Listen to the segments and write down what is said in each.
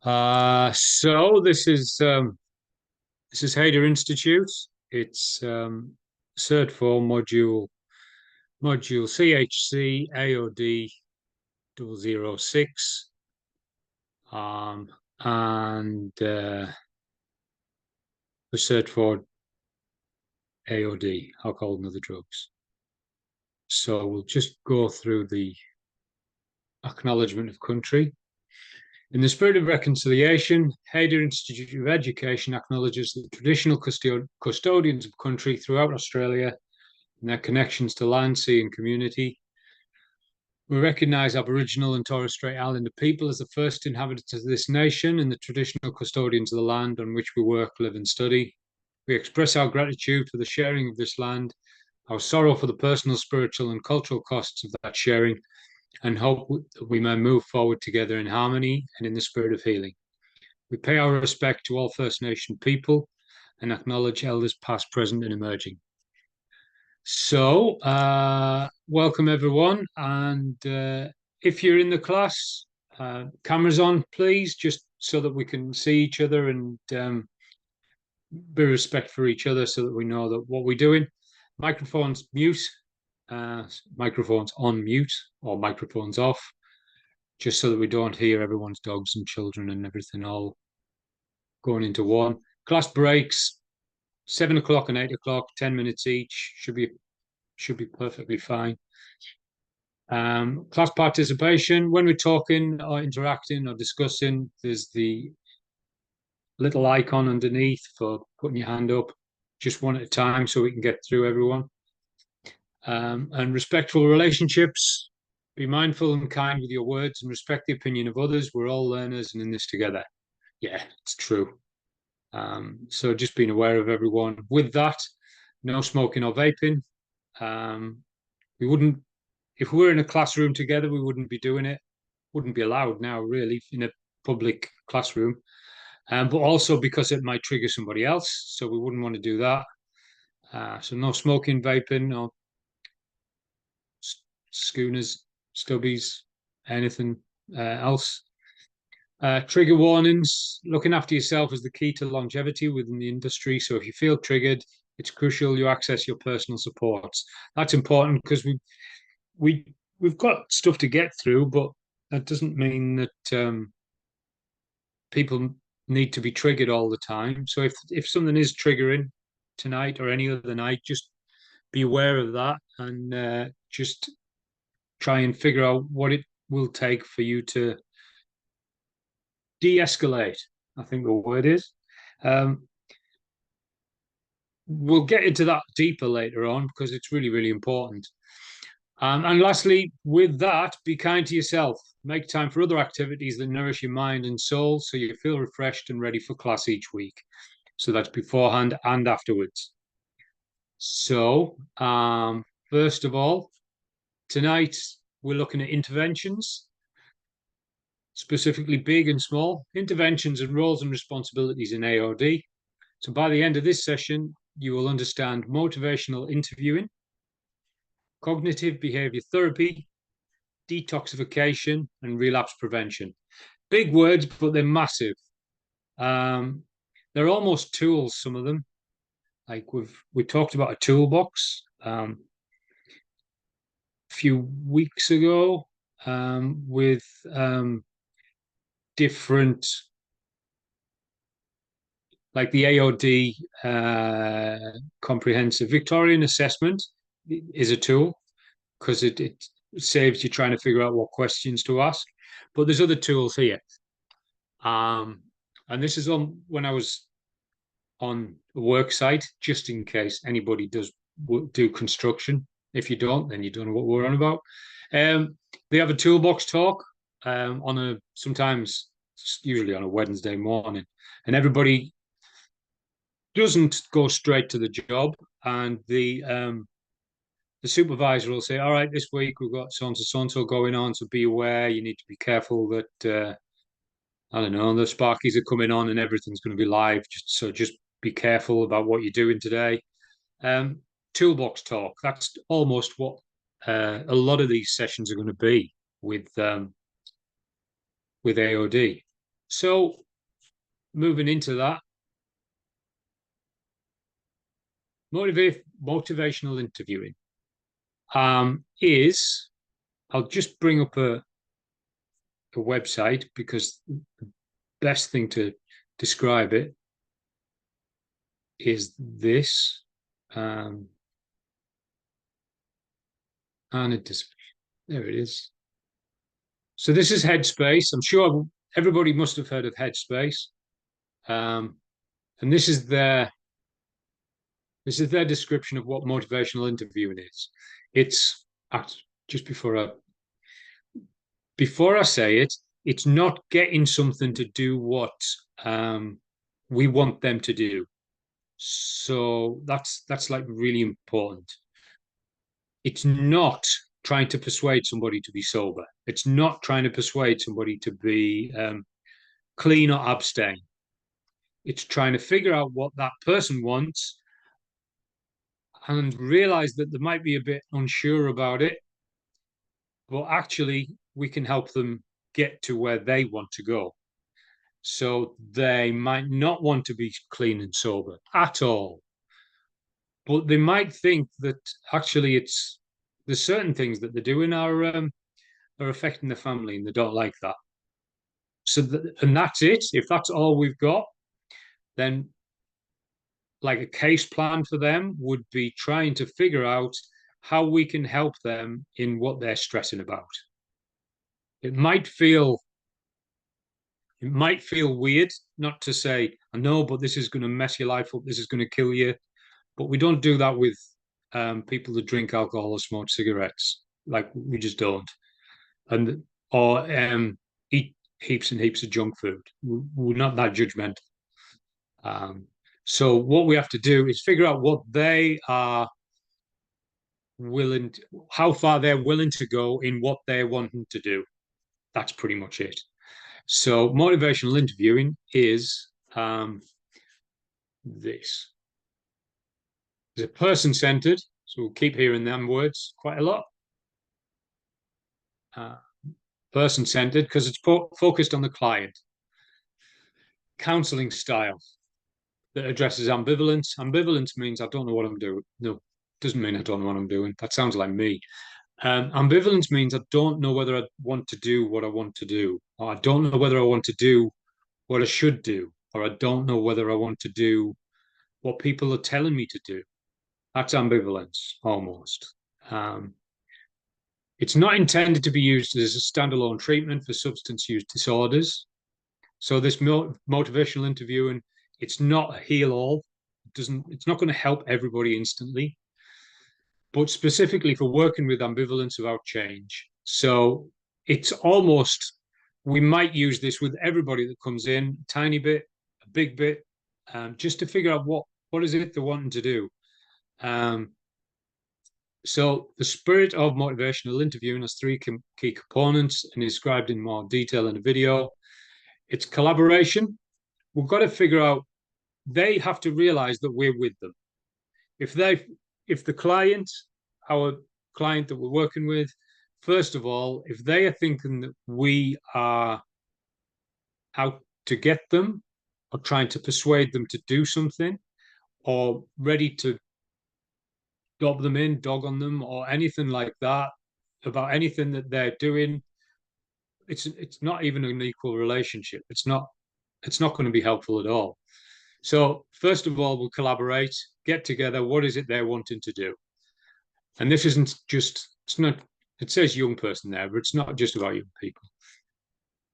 So this is Hader Institute. It's Cert IV module CHCAOD 006 and the Cert IV AOD, alcohol and other drugs. So we'll just go through the acknowledgement of country. In the spirit of reconciliation, Hader Institute of Education acknowledges the traditional custodians of country throughout Australia and their connections to land, sea, and community. We recognise Aboriginal and Torres Strait Islander people as the first inhabitants of this nation and the traditional custodians of the land on which we work, live, and study. We express our gratitude for the sharing of this land, our sorrow for the personal, spiritual, and cultural costs of that sharing, and hope that we may move forward together in harmony and in the spirit of healing. We pay our respect to all First Nation people and acknowledge elders past, present, and emerging. So, welcome everyone. And if you're in the class, cameras on, please, just so that we can see each other and be respect for each other so that we know that what we're doing. Microphones mute, microphones on mute, or microphones off, just so that we don't hear everyone's dogs and children and everything all going into one. Class breaks, 7 o'clock and 8 o'clock, 10 minutes each, should be perfectly fine. Class participation, when we're talking or interacting or discussing, there's the little icon underneath for putting your hand up, just one at a time so we can get through everyone. And respectful relationships, be mindful and kind with your words and respect the opinion of others. We're all learners and in this together. Yeah, it's true. So just being aware of everyone. With that, no smoking or vaping. We wouldn't, if we were in a classroom together, we wouldn't be doing it. Wouldn't be allowed now, really, in a public classroom. But also because it might trigger somebody else, so we wouldn't want to do that. So no smoking, vaping, no schooners, stubbies, anything else. Trigger warnings. Looking after yourself is the key to longevity within the industry. So if you feel triggered, it's crucial you access your personal supports. That's important because we've got stuff to get through, but that doesn't mean that people need to be triggered all the time. So if something is triggering tonight or any other night, just be aware of that and just try and figure out what it will take for you to de-escalate, I think the word is. We'll get into that deeper later on because it's really, really important. And lastly, with that, be kind to yourself. Make time for other activities that nourish your mind and soul so you feel refreshed and ready for class each week. So that's beforehand and afterwards. So, first of all, tonight we're looking at interventions, specifically big and small, interventions and roles and responsibilities in AOD. So by the end of this session, you will understand motivational interviewing, cognitive behavior therapy, detoxification, and relapse prevention. Big words, but they're massive. They're almost tools, some of them. Like we talked about a toolbox a few weeks ago with different, like the AOD comprehensive Victorian assessment is a tool because it saves you trying to figure out what questions to ask. But there's other tools here. And this is on when I was on a work site, just in case anybody does do construction. If you don't, then you don't know what we're on about. They have a toolbox talk on a sometimes usually on a Wednesday morning, and everybody doesn't go straight to the job, and the supervisor will say, all right, this week we've got so and so going on, so be aware, you need to be careful that I don't know, the Sparkies are coming on and everything's going to be live, just be careful about what you're doing today. Toolbox talk, that's almost what a lot of these sessions are going to be with AOD. So moving into that, motivational interviewing is, I'll just bring up a website because the best thing to describe it is this. And there it is. So this is Headspace. I'm sure everybody must have heard of Headspace. And this is their description of what motivational interviewing is. It's just before I say it, it's not getting something to do what we want them to do. So that's like really important. It's not trying to persuade somebody to be sober. It's not trying to persuade somebody to be clean or abstain. It's trying to figure out what that person wants and realize that they might be a bit unsure about it, but actually we can help them get to where they want to go. So they might not want to be clean and sober at all, but they might think that actually there's certain things that they're doing are affecting the family and they don't like that. And that's it. If that's all we've got, then like a case plan for them would be trying to figure out how we can help them in what they're stressing about. It might feel weird not to say, I know, but this is going to mess your life up. This is going to kill you. But we don't do that with people that drink alcohol or smoke cigarettes. Like we just don't. Or eat heaps and heaps of junk food. We're not that judgmental. So what we have to do is figure out what they are how far they're willing to go in what they're wanting to do. That's pretty much it. So motivational interviewing is this. Is it person-centered? So we'll keep hearing them words quite a lot. Person-centered because it's focused on the client. Counseling style that addresses ambivalence. Ambivalence means I don't know what I'm doing. No, doesn't mean I don't know what I'm doing. That sounds like me. Ambivalence means I don't know whether I want to do what I want to do, or I don't know whether I want to do what I should do, or I don't know whether I want to do what people are telling me to do. That's ambivalence, almost. It's not intended to be used as a standalone treatment for substance use disorders. So this motivational interviewing, it's not a heal-all. It's not going to help everybody instantly, but specifically for working with ambivalence about change. So it's almost, we might use this with everybody that comes in, a tiny bit, a big bit, just to figure out what is it they're wanting to do. So the spirit of motivational interviewing has three key components and is described in more detail in the video. It's collaboration. We've got to figure out, they have to realize that we're with them. If the client, our client that we're working with, first of all, if they are thinking that we are out to get them or trying to persuade them to do something or ready to dog on them or anything like that about anything that they're doing, it's not even an equal relationship. It's not going to be helpful at all. So first of all, we'll collaborate, get together. What is it they're wanting to do? And this isn't just, it says young person there, but it's not just about young people.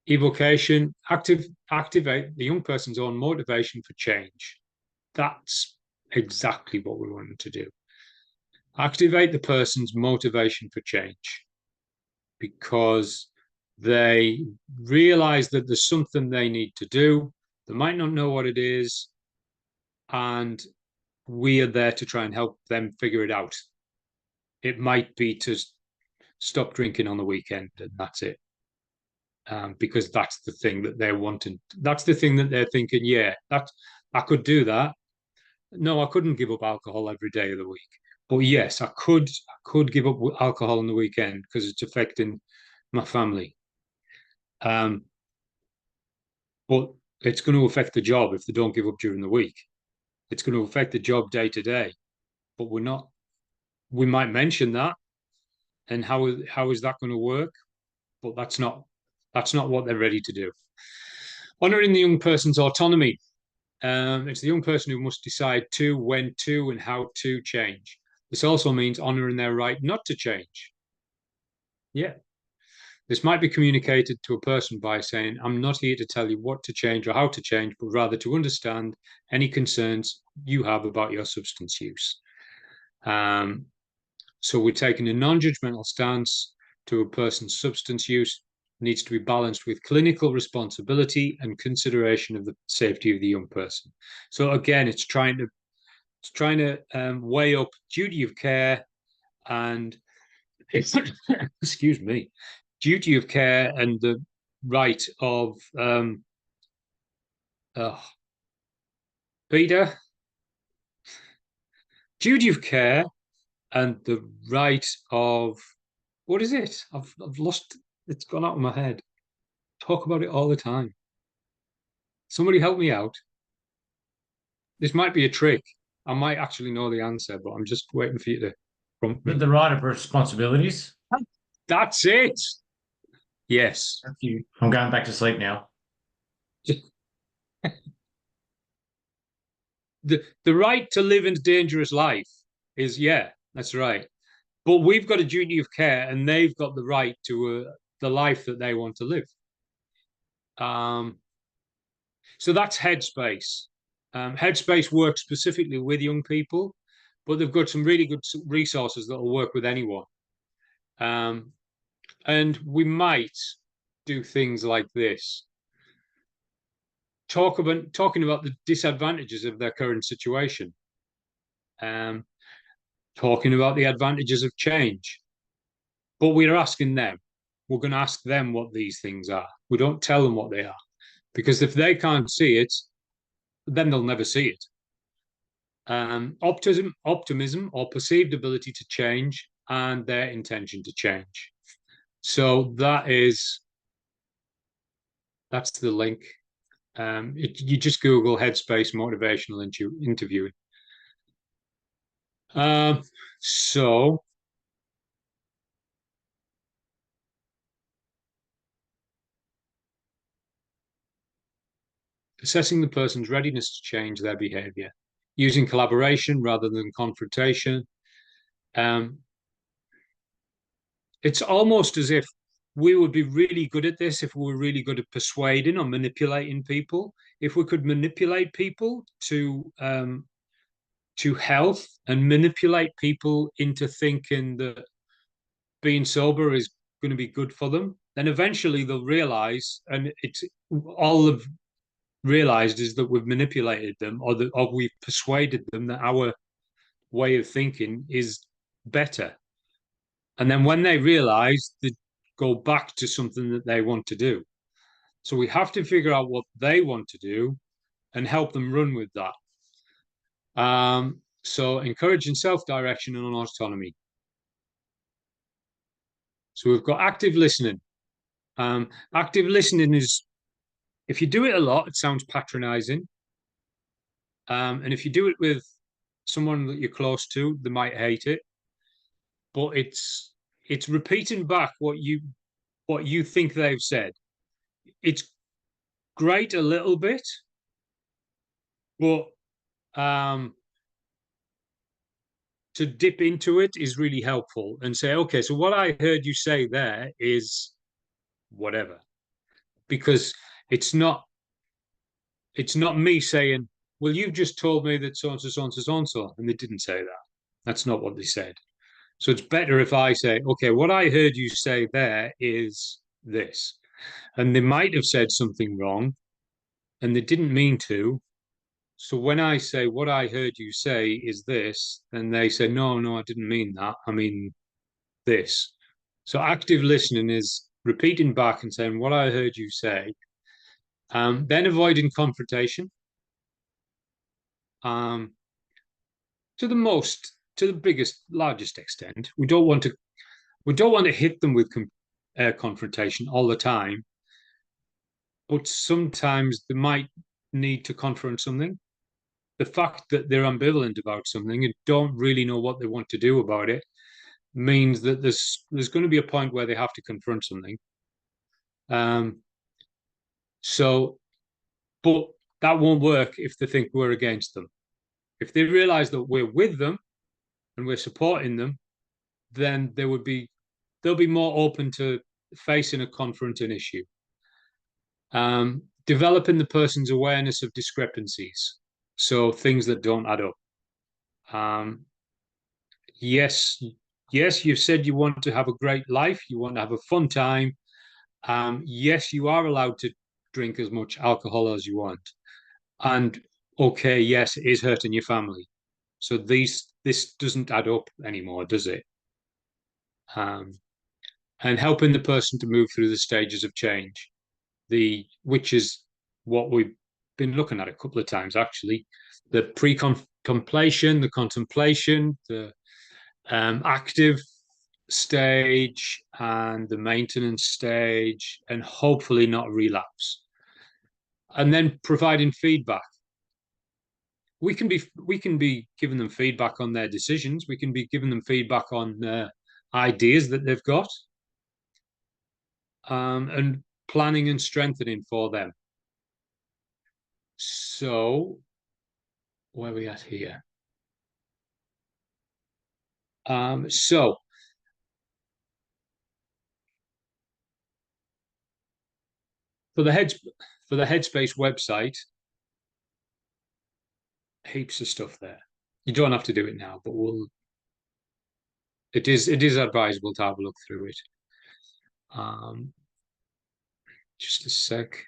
Evocation, activate the young person's own motivation for change. That's exactly what we want them to do. Activate the person's motivation for change because they realize that there's something they need to do. They might not know what it is. And we are there to try and help them figure it out. It might be to stop drinking on the weekend and that's it. Because that's the thing that they're wanting. That's the thing that they're thinking, yeah, I could do that. No, I couldn't give up alcohol every day of the week. But yes, I could give up alcohol on the weekend because it's affecting my family. but it's going to affect the job if they don't give up during the week. It's going to affect the job day to day, but we're not. We might mention that, and how is that going to work? But that's not what they're ready to do. Honoring the young person's autonomy. It's the young person who must decide to, when to, and how to change. This also means honoring their right not to change. Yeah. This might be communicated to a person by saying, I'm not here to tell you what to change or how to change, but rather to understand any concerns you have about your substance use. So we're taking a non-judgmental stance to a person's substance use. Needs to be balanced with clinical responsibility and consideration of the safety of the young person. So again, it's trying to weigh up duty of care and excuse me, duty of care and the right of Peter, duty of care and the right of what is it? I've lost. It's gone out of my head. Talk about it all the time. Somebody help me out. This might be a trick. I might actually know the answer, but I'm just waiting for you to prompt me. The right of responsibilities. That's it. Yes. Thank you. I'm going back to sleep now. The right to live a dangerous life is, yeah, that's right. But we've got a duty of care, and they've got the right to the life that they want to live. So that's Headspace. Headspace works specifically with young people, but they've got some really good resources that will work with anyone. And we might do things like this. Talking about the disadvantages of their current situation. Talking about the advantages of change. But we're asking them. We're going to ask them what these things are. We don't tell them what they are. Because if they can't see it, then they'll never see it. Optimism or perceived ability to change and their intention to change. So that's the link. You just Google Headspace motivational interviewing. So assessing the person's readiness to change their behavior, using collaboration rather than confrontation. It's almost as if we would be really good at this if we were really good at persuading or manipulating people. If we could manipulate people to health and manipulate people into thinking that being sober is going to be good for them, then eventually they'll realize, and it's all they've realized is that we've manipulated them or we've persuaded them that our way of thinking is better. And then when they realize, they go back to something that they want to do. So we have to figure out what they want to do and help them run with that. So encouraging self-direction and autonomy. So we've got active listening. Active listening is, if you do it a lot, it sounds patronizing. And if you do it with someone that you're close to, they might hate it. But it's repeating back what you think they've said. It's great a little bit, but to dip into it is really helpful and say, okay, so what I heard you say there is whatever, because it's not me saying, well, you've just told me that so and so, so and so, so and so, and they didn't say that. That's not what they said. So it's better if I say, okay, what I heard you say there is this. And they might have said something wrong and they didn't mean to. So when I say what I heard you say is this, then they say, no, I didn't mean that. I mean this. So active listening is repeating back and saying what I heard you say. Then avoiding confrontation. To the biggest, largest extent, we don't want to hit them with confrontation all the time. but sometimes they might need to confront something. The fact that they're ambivalent about something and don't really know what they want to do about it means that there's going to be a point where they have to confront something. Um, so, but that won't work if they think we're against them. If they realize that we're with them and we're supporting them, then they'll be more open to facing a confronting issue. Developing the person's awareness of discrepancies, so things that don't add up. Yes, yes, you've said you want to have a great life, you want to have a fun time. Yes, you are allowed to drink as much alcohol as you want. And okay, yes, it is hurting your family. So this doesn't add up anymore, does it? Um, and helping the person to move through the stages of change, which is what we've been looking at a couple of times actually. The pre-contemplation, the contemplation, the active stage, and the maintenance stage, and hopefully not relapse. And then providing feedback. We can be giving them feedback on their decisions. We can be giving them feedback on ideas that they've got, and planning and strengthening for them. So, where are we at here? So for the Headspace website, heaps of stuff there. You don't have to do it now, but it is advisable to have a look through it. Um, just a sec.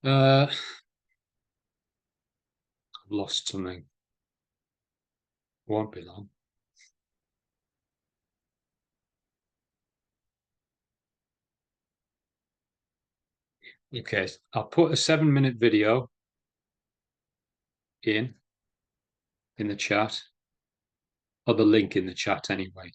I've lost something. Won't be long. Okay, I'll put a 7-minute video in the chat, or the link in the chat anyway.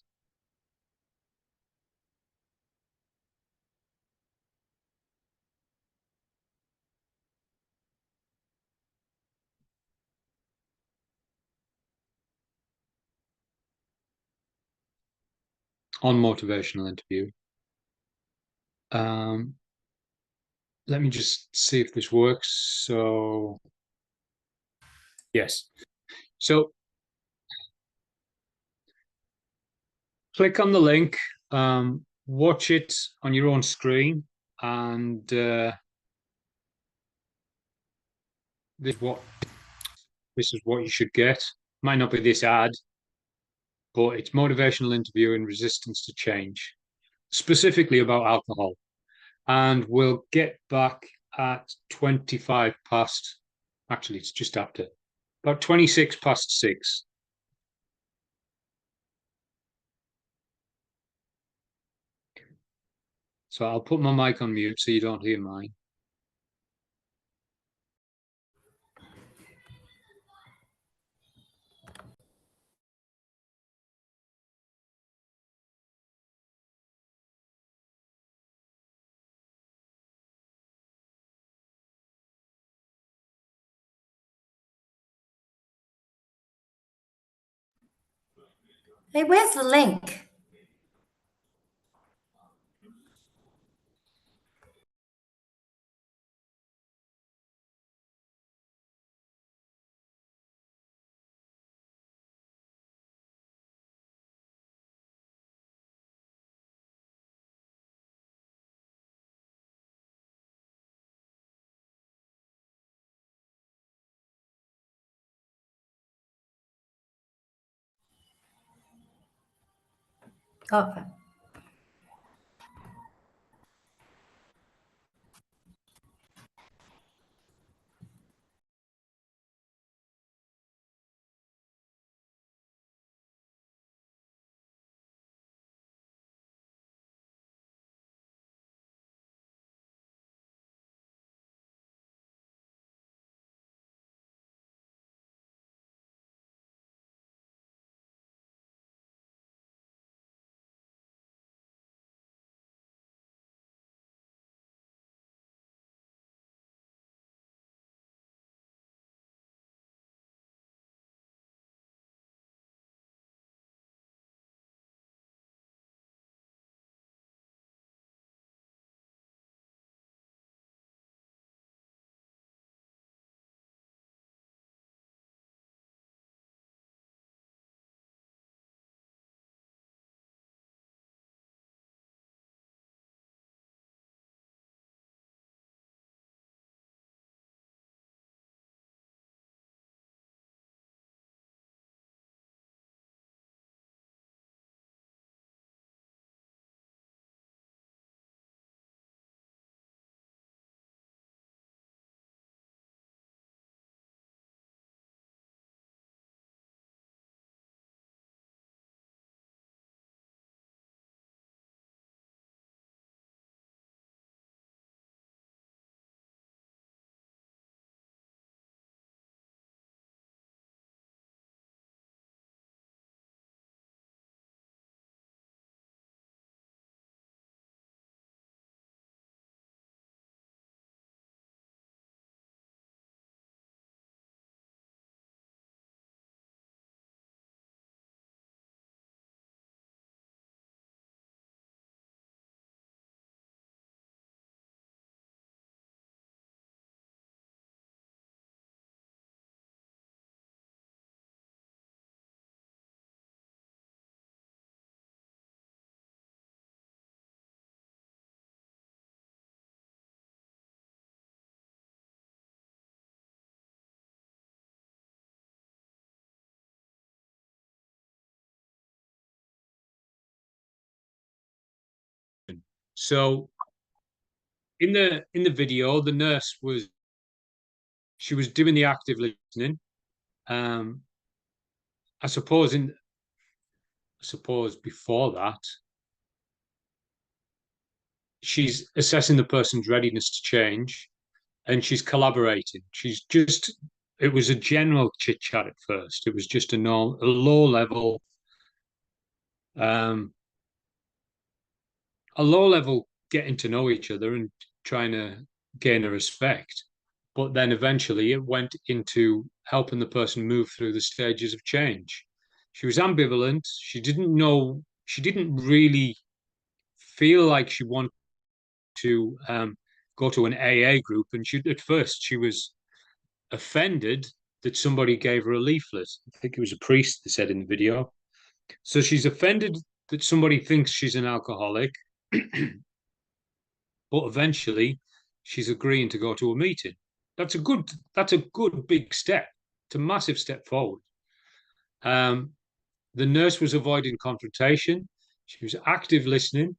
On motivational interview. Let me just see if this works. So, yes. So, click on the link, watch it on your own screen, and this is what you should get. Might not be this ad, but it's motivational interview and resistance to change, specifically about alcohol. And we'll get back at 25 past, actually, it's just after, about 26 past 6. So I'll put my mic on mute so you don't hear mine. Hey, where's the link? Okay. So in the video, the nurse was doing the active listening. I suppose before that, she's assessing the person's readiness to change, and she's collaborating. It was a general chit chat at first. It was just a low level, um, getting to know each other and trying to gain a respect. But then eventually it went into helping the person move through the stages of change. She was ambivalent. She didn't really feel like she wanted to go to an AA group. And at first she was offended that somebody gave her a leaflet. I think it was a priest that said in the video. So she's offended that somebody thinks she's an alcoholic, but eventually she's agreeing to go to a meeting. That's a good big step. It's a massive step forward. The nurse was avoiding confrontation. She was active listening.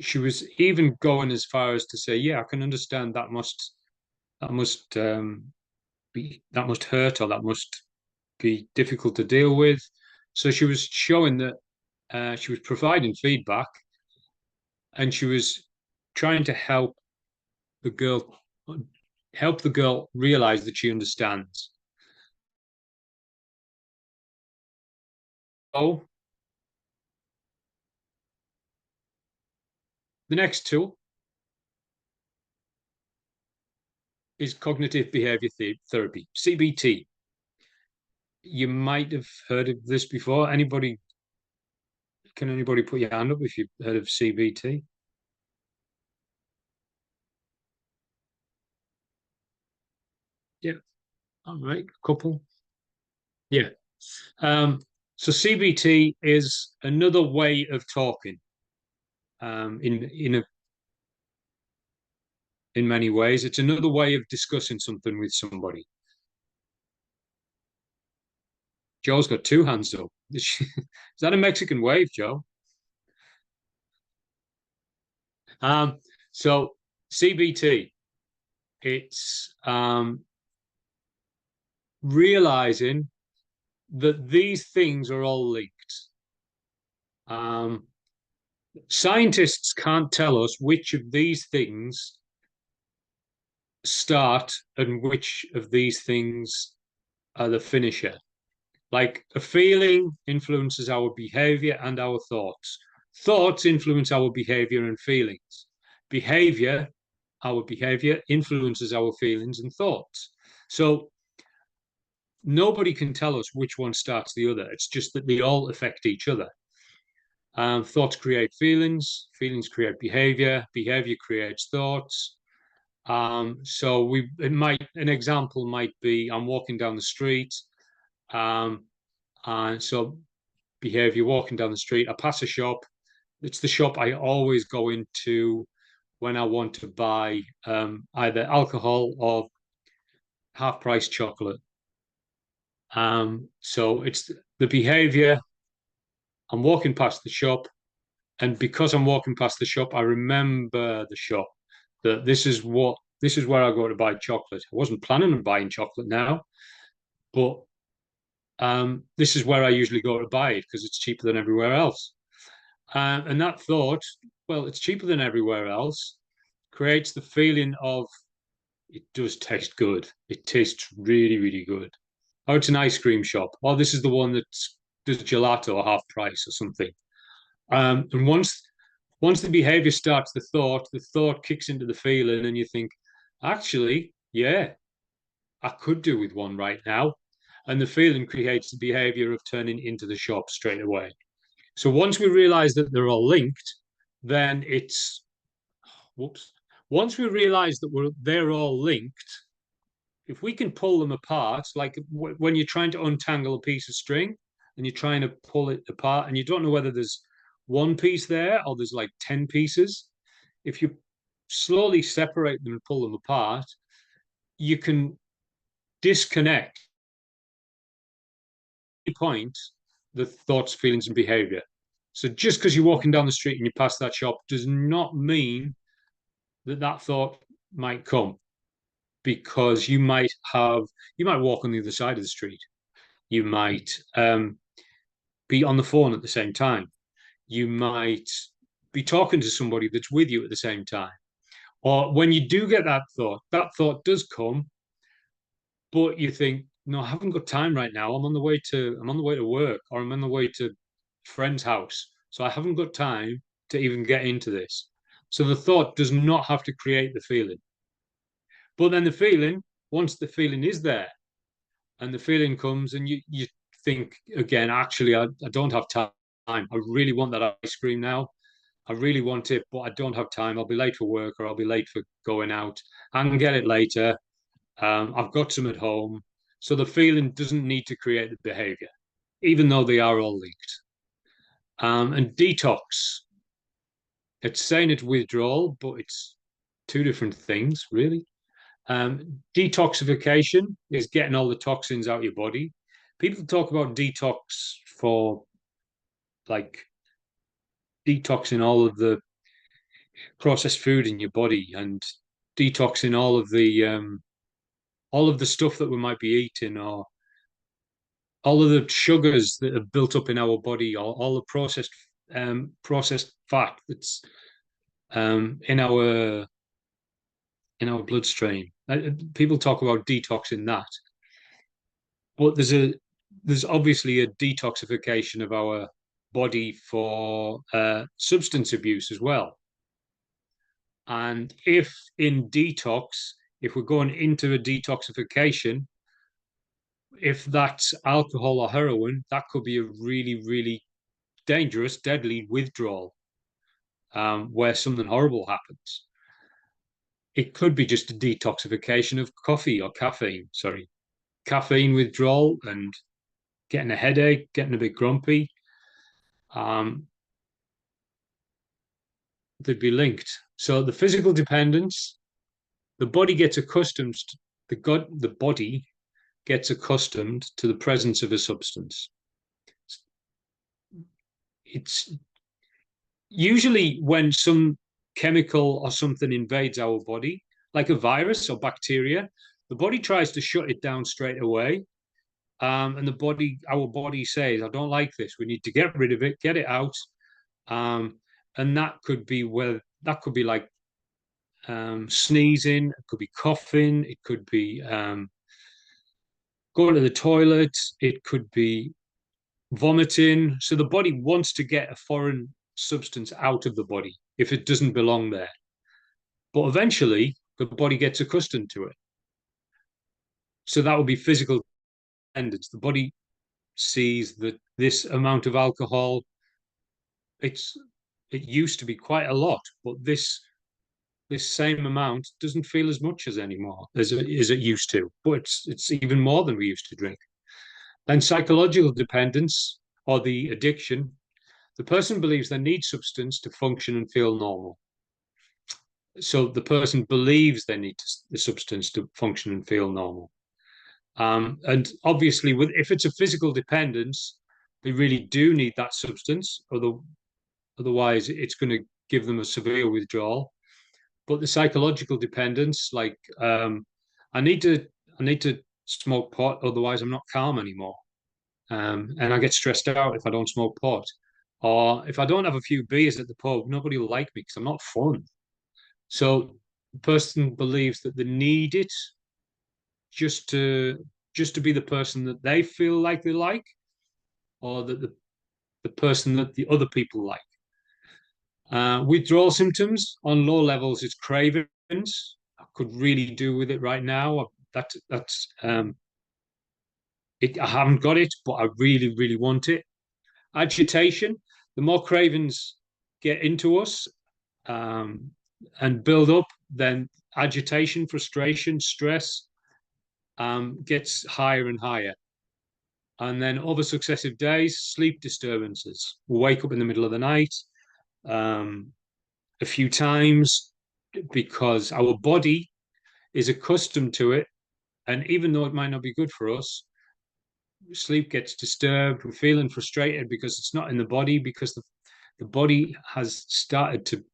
She was even going as far as to say, "Yeah, I can understand that must hurt, or that must be difficult to deal with." So she was showing that she was providing feedback, and she was trying to help the girl realize that she understands. Oh, the next tool is cognitive behavior therapy, CBT. You might have heard of this before. Can anybody put your hand up if you've heard of CBT? Yeah. All right, a couple. Yeah. So CBT is another way of talking. In many ways, it's another way of discussing something with somebody. Joe's got two hands up. Is that a Mexican wave, Joe? So CBT, it's realizing that these things are all linked. Scientists can't tell us which of these things start and which of these things are the finisher. Like a feeling influences our behavior and our thoughts. Thoughts influence our behavior and feelings. Our behavior influences our feelings and thoughts. So nobody can tell us which one starts the other. It's just that they all affect each other. Thoughts create feelings, feelings create behavior, behavior creates thoughts. So an example might be I'm walking down the street, and so behavior walking down the street. I pass a shop. It's the shop I always go into when I want to buy either alcohol or half-price chocolate. So it's the behavior. I'm walking past the shop, and because I'm walking past the shop, I remember the shop. That this is where I go to buy chocolate. I wasn't planning on buying chocolate now, but this is where I usually go to buy it because it's cheaper than everywhere else. And that thought, well, it's cheaper than everywhere else, creates the feeling of it does taste good. It tastes really, really good. Oh, it's an ice cream shop. Oh, this is the one that does gelato half price or something. And once the behavior starts the thought kicks into the feeling, and you think, actually, yeah, I could do with one right now. And the feeling creates the behavior of turning into the shop straight away. So once we realize that they're all linked, then once we realize that they're all linked, if we can pull them apart, like when you're trying to untangle a piece of string and you're trying to pull it apart and you don't know whether there's one piece there or there's like 10 pieces, if you slowly separate them and pull them apart, you can disconnect point the thoughts, feelings, and behavior. So just because you're walking down the street and you pass that shop does not mean that that thought might come, because you might walk on the other side of the street. You might be on the phone at the same time. You might be talking to somebody that's with you at the same time. Or when you do get that thought does come, but you think, no, I haven't got time right now. I'm on the way to work, or I'm on the way to a friend's house. So I haven't got time to even get into this. So the thought does not have to create the feeling. But then once the feeling is there and the feeling comes, and you think again, actually, I don't have time. I really want that ice cream now. I really want it, but I don't have time. I'll be late for work, or I'll be late for going out. I can get it later. I've got some at home. So the feeling doesn't need to create the behavior, even though they are all linked. And detox, it's saying it's withdrawal, but it's two different things, really. Detoxification is getting all the toxins out of your body. People talk about detox for like detoxing all of the processed food in your body, and detoxing all of the stuff that we might be eating, or all of the sugars that have built up in our body, or all the processed fat that's in our bloodstream. People talk about detoxing that, but there's obviously a detoxification of our body for substance abuse as well. And if we're going into a detoxification, if that's alcohol or heroin, that could be a really, really dangerous, deadly withdrawal, where something horrible happens. It could be just a detoxification of caffeine withdrawal, and getting a headache, getting a bit grumpy. They'd be linked. So the physical dependence, the body gets accustomed to the presence of a substance. It's usually when some chemical or something invades our body, like a virus or bacteria, the body tries to shut it down straight away. And our body says, I don't like this. We need to get rid of it, get it out. And that could be like sneezing, it could be coughing, it could be going to the toilet, it could be vomiting. So the body wants to get a foreign substance out of the body if it doesn't belong there. But eventually, the body gets accustomed to it. So that would be physical dependence. The body sees that this amount of alcohol, it used to be quite a lot, but this same amount doesn't feel as much as anymore as it used to. But it's even more than we used to drink. Then psychological dependence, or the addiction, the person believes they need substance to function and feel normal. So the person believes they need the substance to function and feel normal. And obviously, if it's a physical dependence, they really do need that substance. Otherwise, it's going to give them a severe withdrawal. But the psychological dependence, like I need to smoke pot, otherwise I'm not calm anymore. And I get stressed out if I don't smoke pot. Or if I don't have a few beers at the pub, nobody will like me because I'm not fun. So the person believes that they need it just to be the person that they feel like they like, or that the person that the other people like. Withdrawal symptoms on low levels is cravings. I could really do with it right now. That's I haven't got it, but I really, really want it. Agitation. The more cravings get into us and build up, then agitation, frustration, stress gets higher and higher. And then over successive days, sleep disturbances. We'll wake up in the middle of the night a few times because our body is accustomed to it. And even though it might not be good for us, sleep gets disturbed. We're feeling frustrated because it's not in the body, because the body has started to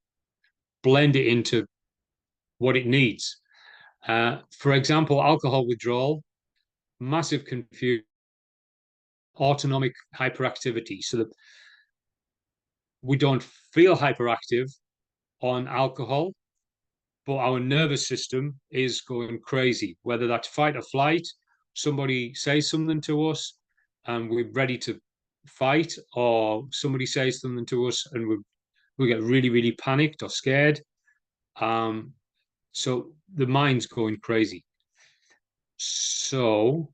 blend it into what it needs. For example, alcohol withdrawal, massive confusion, autonomic hyperactivity, so that we don't feel hyperactive on alcohol, but our nervous system is going crazy, whether that's fight or flight, somebody says something to us and we're ready to fight, or somebody says something to us and we get really, really panicked or scared. So the mind's going crazy. So,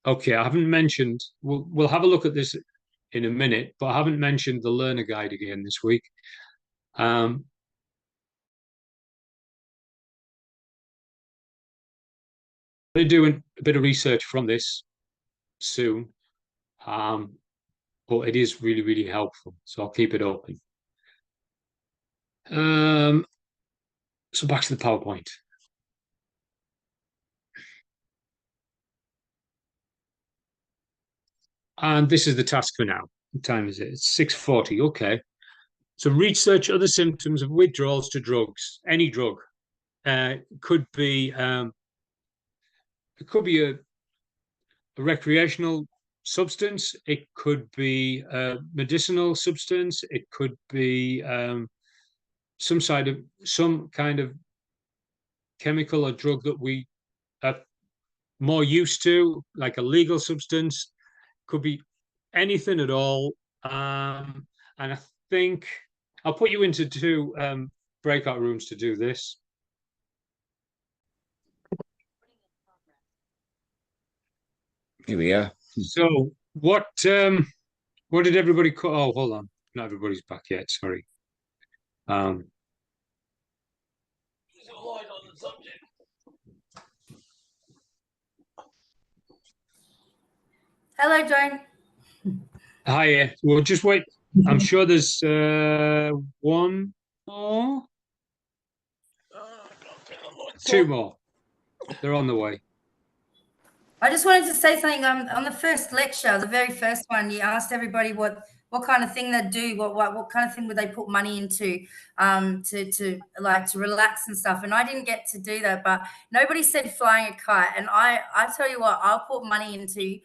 okay, I haven't mentioned, we'll have a look at this in a minute, but I haven't mentioned the learner guide again this week. I'm going to do a bit of research from this soon, but it is really, really helpful, so I'll keep it open. So back to the PowerPoint. And this is the task for now. What time is it? It's 6:40. Okay. So research other symptoms of withdrawals to drugs. Any drug. Could be a recreational substance. It could be a medicinal substance. It could be some kind of chemical or drug that we are more used to, like a legal substance. Could be anything at all. And I think I'll put you into two breakout rooms to do this. Here we are. So what did everybody call? Oh, hold on. Not everybody's back yet. Sorry. Hello, Joan. Hi. We'll just wait. I'm sure there's one more, two more. They're on the way. I just wanted to say something. On the first lecture, the very first one, you asked everybody what kind of thing they'd do, what kind of thing would they put money into, to relax and stuff. And I didn't get to do that, but nobody said flying a kite. And I tell you what, I'll put money into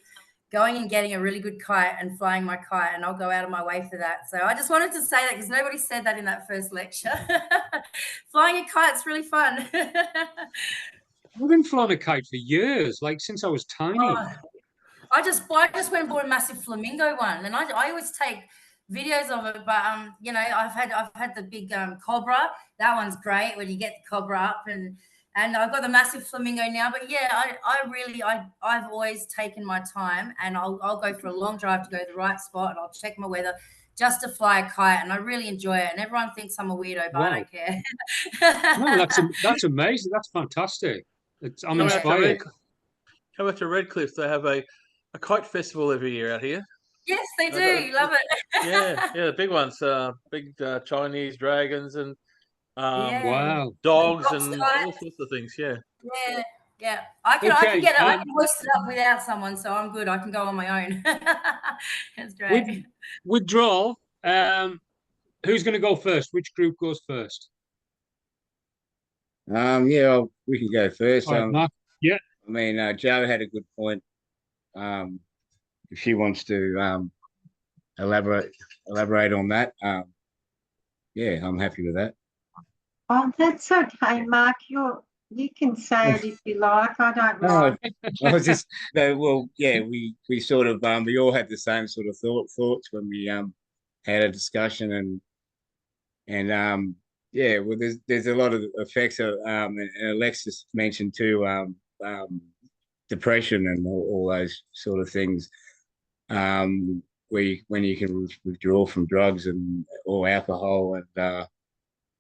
going and getting a really good kite and flying my kite, and I'll go out of my way for that. So I just wanted to say that because nobody said that in that first lecture. Flying a kite's really fun. I've been flying a kite for years, like since I was tiny. Oh, I just went and bought a massive flamingo one, and I always take videos of it. But I've had the big cobra. That one's great when you get the cobra up, and I've got the massive flamingo now. But yeah, I've always taken my time, and I'll go for a long drive to go to the right spot, and I'll check my weather just to fly a kite, and I really enjoy it. And everyone thinks I'm a weirdo, but I don't care. No, that's amazing. That's fantastic. I'm inspired. Come out to Redcliffe. They have a kite festival every year out here. Yes, they do. Love it. Yeah, the big ones, big Chinese dragons and Wow, dogs and all sorts of things. Yeah. I can hoist it up without someone, so I'm good. I can go on my own. That's great. Withdrawal. Who's going to go first? Which group goes first? Yeah, we can go first. All right, Mark. Yeah. I mean, Joe had a good point. If she wants to elaborate on that, yeah, I'm happy with that. Oh, that's okay, Mark. You can say it if you like. I don't mind. I was just well, yeah, we sort of we all had the same sort of thoughts when we had a discussion and yeah, well, there's a lot of effects of and Alexis mentioned too, depression and all those sort of things, when you can withdraw from drugs or alcohol. And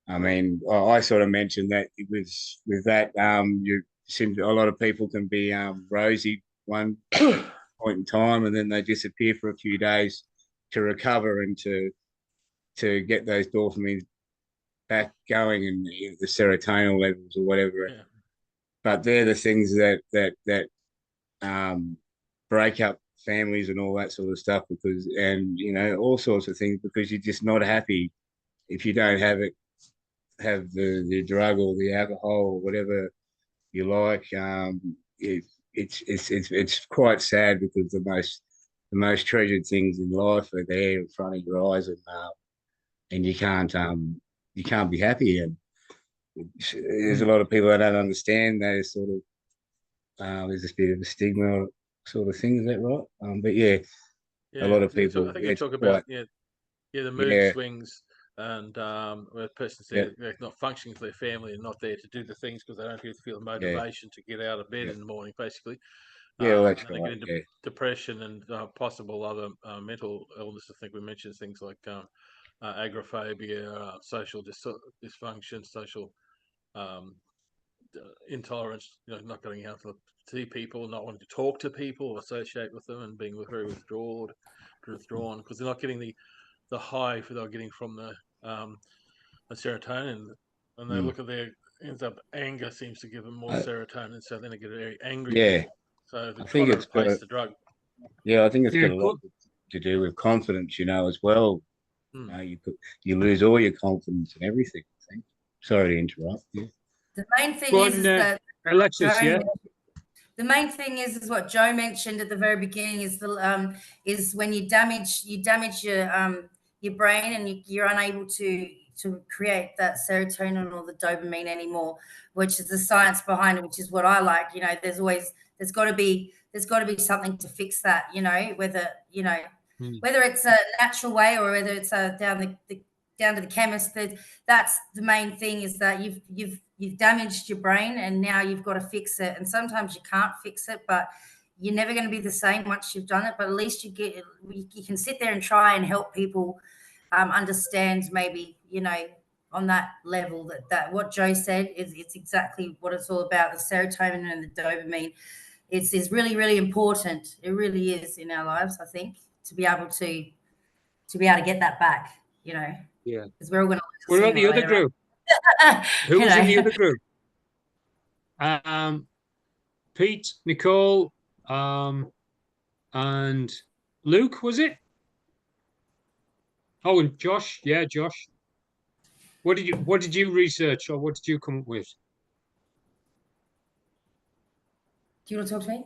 I mean, I sort of mentioned that with that, you seem a lot of people can be rosy one point in time, and then they disappear for a few days to recover and to get those dopamines back going and the serotonin levels or whatever. but they're the things that break up families and all that sort of stuff, because, and you know, all sorts of things, because you're just not happy if you don't have the drug or the alcohol or whatever you like. It's quite sad, because the most treasured things in life are there in front of your eyes, and you can't be happy. And there's a lot of people that don't understand those sort of. There's a bit of a stigma sort of thing. Is that right? But yeah, a lot of people. I think you talk about the mood swings, and where a person's they're not functioning for their family and not there to do the things because they don't feel the motivation to get out of bed in the morning, basically. Yeah, well, that's and they get into depression and possible other mental illness. I think we mentioned things like agoraphobia, social dysfunction, social intolerance, not going out to see people, not wanting to talk to people or associate with them, and being very withdrawn because they're not getting the high they're getting from the serotonin, and they look at ends up anger seems to give them more serotonin, so then they get very angry. Yeah, so they try to replace the drug. Yeah, I think it's got a lot to do with confidence, as well. You lose all your confidence in everything, I think. Sorry to interrupt. Yeah. The main thing is that Alexis, the main thing is what Joe mentioned at the very beginning is when you damage your brain, and you're unable to create that serotonin or the dopamine anymore, which is the science behind it, which is what I like. There's got to be something to fix that. Whether it's a natural way or whether it's down to the chemist. That's the main thing, is that you've damaged your brain, and now you've got to fix it. And sometimes you can't fix it, but you're never going to be the same once you've done it. But at least you can sit there and try and help people understand, maybe, on that level, that what Joe said it's exactly what it's all about. The serotonin and the dopamine is really, really important. It really is in our lives, I think, to be able to get that back, Yeah. Because we're all going to. What about the other group? Who was in the other group? Pete, Nicole, and Luke, was it? Oh, and Josh. Yeah, Josh. What did you research, or what did you come up with? Do you want to talk to me?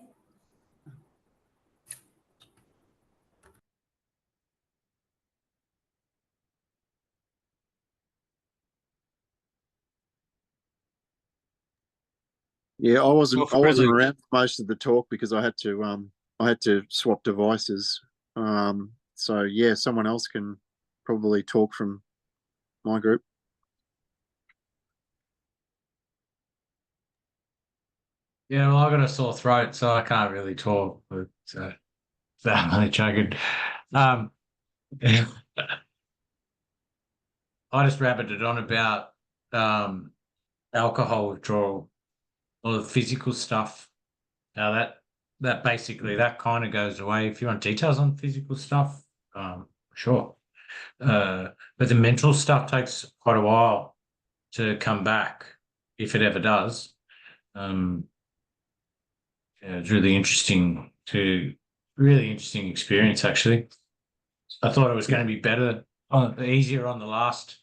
Yeah, I wasn't around for most of the talk because I had to swap devices. So yeah, someone else can probably talk from my group. Yeah, well, I've got a sore throat, so I can't really talk. But I'm only joking. I just rabbited on about alcohol withdrawal, or the physical stuff. Now that basically that kind of goes away. If you want details on physical stuff, sure. But the mental stuff takes quite a while to come back, if it ever does. It's really interesting experience, actually. I thought it was going to be better, easier on the last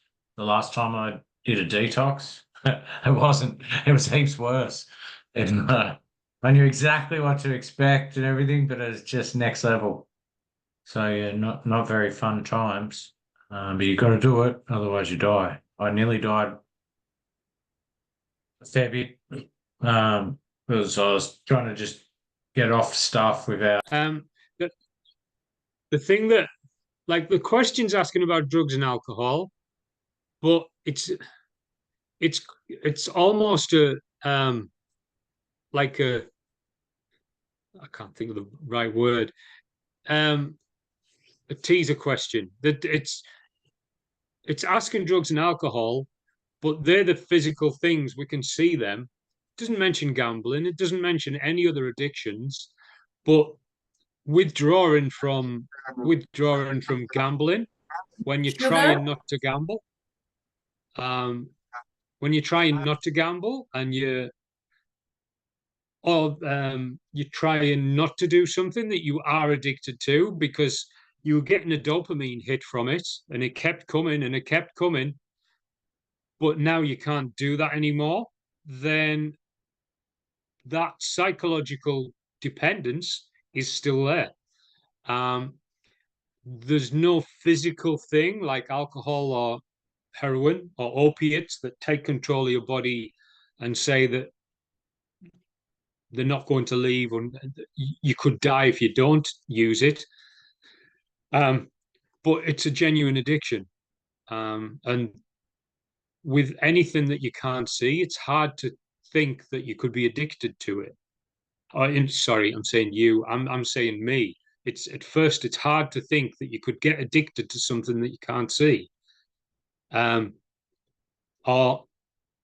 time I did a detox. It wasn't. It was heaps worse. And I knew exactly what to expect and everything, but it's just next level. So yeah, not very fun times. But you got to do it, otherwise you die. I nearly died a fair bit. Because I was trying to just get off stuff without. The thing that, like, the question's asking about drugs and alcohol, but it's almost like a, I can't think of the right word, a teaser question. That it's asking drugs and alcohol, but they're the physical things, we can see them. It doesn't mention gambling, it doesn't mention any other addictions, but withdrawing from gambling, when you're trying not to gamble, and or you're trying not to do something that you are addicted to because you were getting a dopamine hit from it and it kept coming and it kept coming, but now you can't do that anymore, then that psychological dependence is still there. There's no physical thing like alcohol or heroin or opiates that take control of your body and say that they're not going to leave, or you could die if you don't use it. But it's a genuine addiction. And with anything that you can't see, it's hard to think that you could be addicted to it. Sorry, I'm saying you. I'm saying me. It's at first it's hard to think that you could get addicted to something that you can't see. Or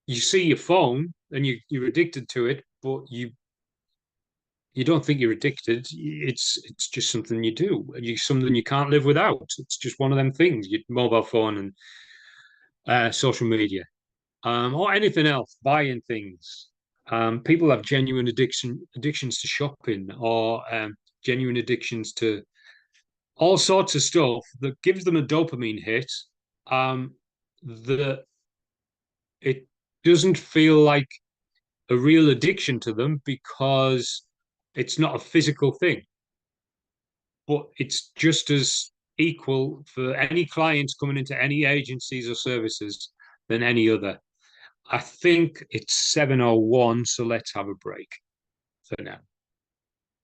you see your phone and you're addicted to it, but you don't think you're addicted. It's just something you do. Something you can't live without. It's just one of them things. Your mobile phone and social media, or anything else, buying things. People have genuine addictions to shopping, or genuine addictions to all sorts of stuff that gives them a dopamine hit. That it doesn't feel like a real addiction to them because it's not a physical thing, but it's just as equal for any clients coming into any agencies or services than any other. I think it's 7:01, so let's have a break for now.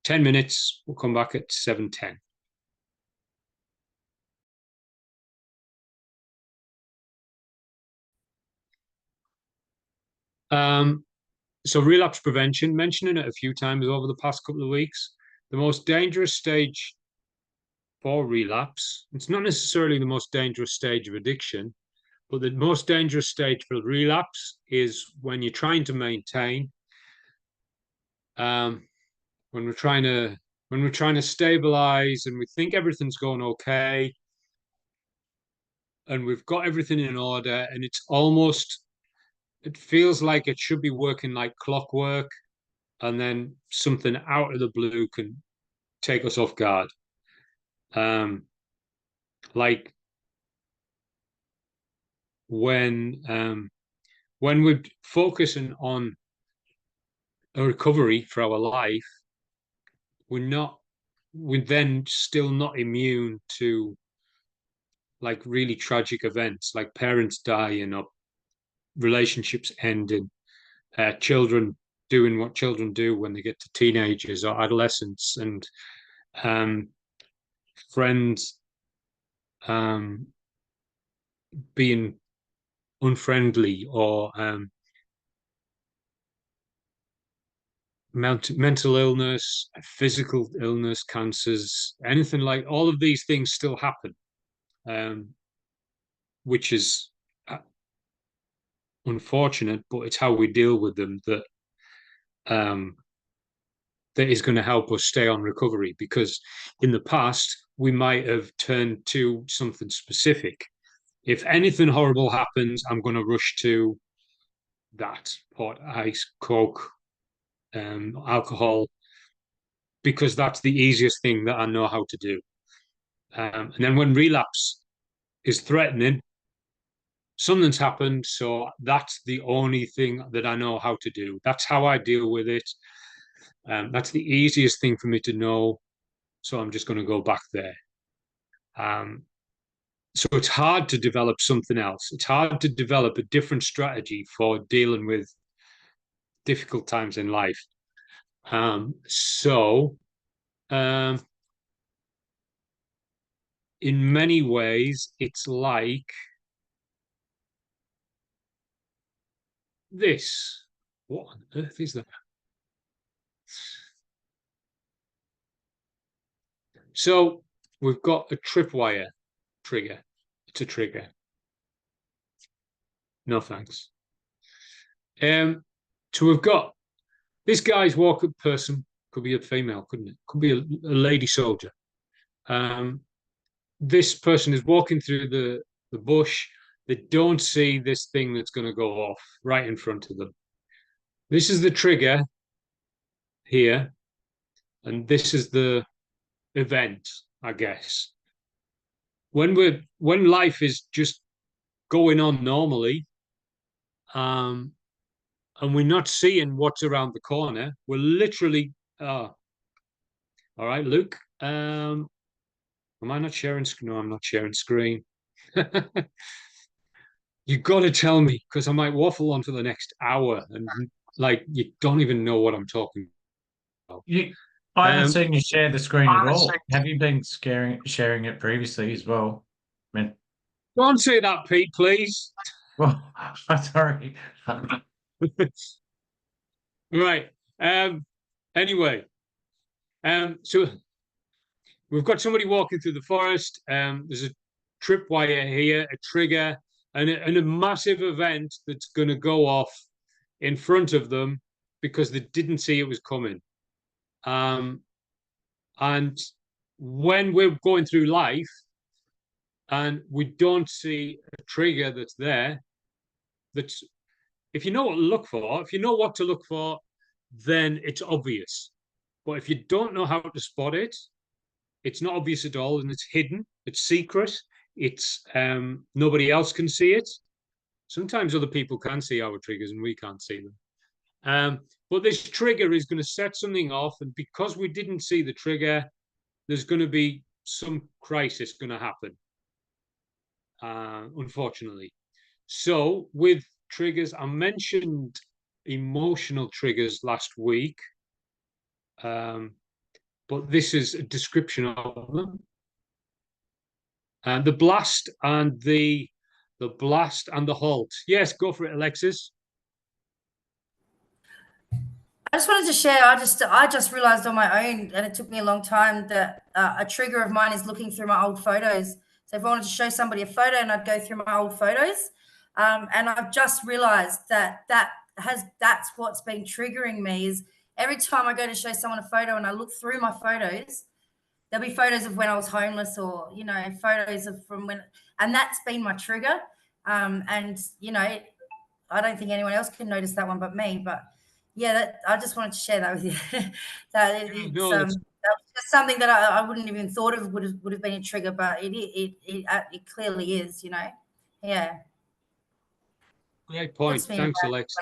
10 minutes, we'll come back at 7:10. So relapse prevention, mentioning it a few times over the past couple of weeks. The most dangerous stage for relapse, it's not necessarily the most dangerous stage of addiction, but the most dangerous stage for relapse is when you're trying to maintain, when we're trying to stabilize and we think everything's going okay, and we've got everything in order, and it feels like it should be working like clockwork, and then something out of the blue can take us off guard. Like when we're focusing on a recovery for our life, we're then still not immune to like really tragic events, like parents dying or relationships ending, children doing what children do when they get to teenagers or adolescents, and friends being unfriendly, or mental illness, physical illness, cancers, anything like all of these things still happen, which is unfortunate, but it's how we deal with them that is going to help us stay on recovery. Because in the past, we might have turned to something specific. If anything horrible happens, I'm going to rush to that, pot, ice, coke, alcohol, because that's the easiest thing that I know how to do. And then when relapse is threatening, something's happened, so that's the only thing that I know how to do. That's how I deal with it. That's the easiest thing for me to know, so I'm just going to go back there. So it's hard to develop something else. It's hard to develop a different strategy for dealing with difficult times in life. In many ways, it's like this. What on earth is that? So we've got a tripwire trigger. It's a trigger. No thanks. So we've got this guy's walking person, could be a female, couldn't it? Could be a lady soldier. This person is walking through the bush. They don't see this thing that's going to go off right in front of them. This is the trigger here, and this is the event, I guess. When life is just going on normally, and we're not seeing what's around the corner, we're literally all right, Luke. Am I not sharing screen? No, I'm not sharing screen. You got to tell me, because I might waffle on for the next hour and like you don't even know what I'm talking about. I haven't seen you share the screen at all. Have you been sharing it previously as well? I mean, don't say that, Pete, please. well, sorry. Right. Anyway, so we've got somebody walking through the forest. There's a tripwire here, a trigger, and a massive event that's going to go off in front of them because they didn't see it was coming. And when we're going through life and we don't see a trigger that's there, that's, if you know what to look for, if you know what to look for, then it's obvious. But if you don't know how to spot it, it's not obvious at all, and it's hidden, it's secret, it's nobody else can see it. Sometimes other people can see our triggers and we can't see them. But this trigger is going to set something off, and because we didn't see the trigger, there's going to be some crisis going to happen, unfortunately. So with triggers, I mentioned emotional triggers last week, but this is a description of them. The blast and the blast and the halt. Yes, go for it, Alexis. I just wanted to share. I just realized on my own, and it took me a long time, that a trigger of mine is looking through my old photos. So if I wanted to show somebody a photo, and I'd go through my old photos, and I've just realized that's what's been triggering me. Is every time I go to show someone a photo and I look through my photos, there'll be photos of when I was homeless, or photos of from when, and that's been my trigger. And I don't think anyone else can notice that one but me. But yeah, I just wanted to share that with you. That was just something that I wouldn't even thought of would have been a trigger, but it clearly is. Yeah. Great point. Thanks, Alex.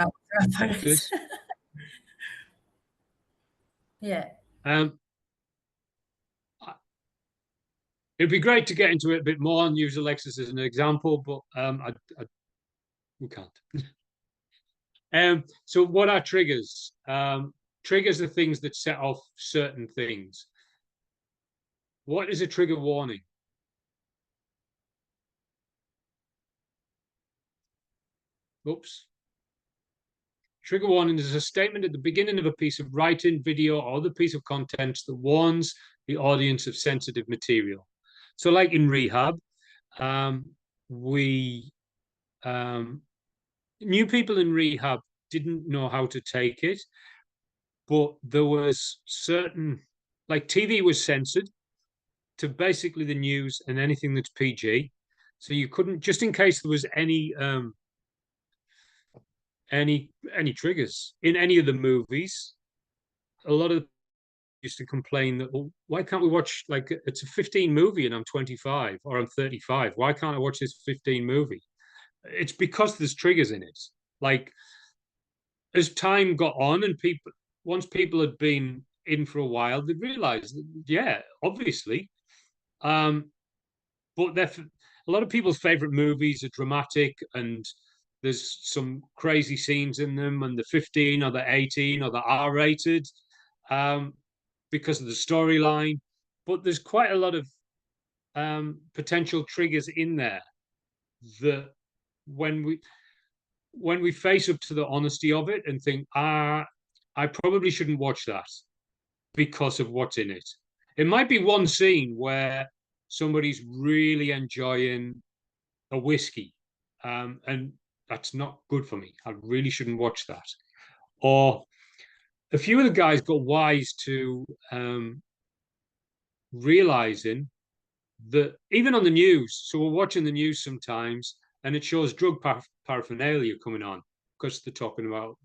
Yeah. It'd be great to get into it a bit more and use Alexis as an example, but we can't. So what are triggers? Triggers are things that set off certain things. What is a trigger warning? Oops. Trigger warning is a statement at the beginning of a piece of writing, video, or other piece of content that warns the audience of sensitive material. So like in rehab, new people in rehab didn't know how to take it, but there was certain, like TV was censored to basically the news and anything that's PG. So you couldn't, just in case there was any triggers in any of the movies. A lot of used to complain that, well, why can't we watch, like, it's a 15 movie and I'm 25 or I'm 35. Why can't I watch this 15 movie? It's because there's triggers in it. Like, as time got on and once people had been in for a while, they realized that, yeah, obviously. But a lot of people's favorite movies are dramatic and there's some crazy scenes in them, and the 15 or the 18 or the R-rated because of the storyline. But there's quite a lot of potential triggers in there that when we face up to the honesty of it and think, I probably shouldn't watch that because of what's in it. It might be one scene where somebody's really enjoying a whiskey, and that's not good for me. I really shouldn't watch that. Or a few of the guys got wise to realizing that even on the news, so we're watching the news sometimes, and it shows drug paraphernalia coming on because they're talking about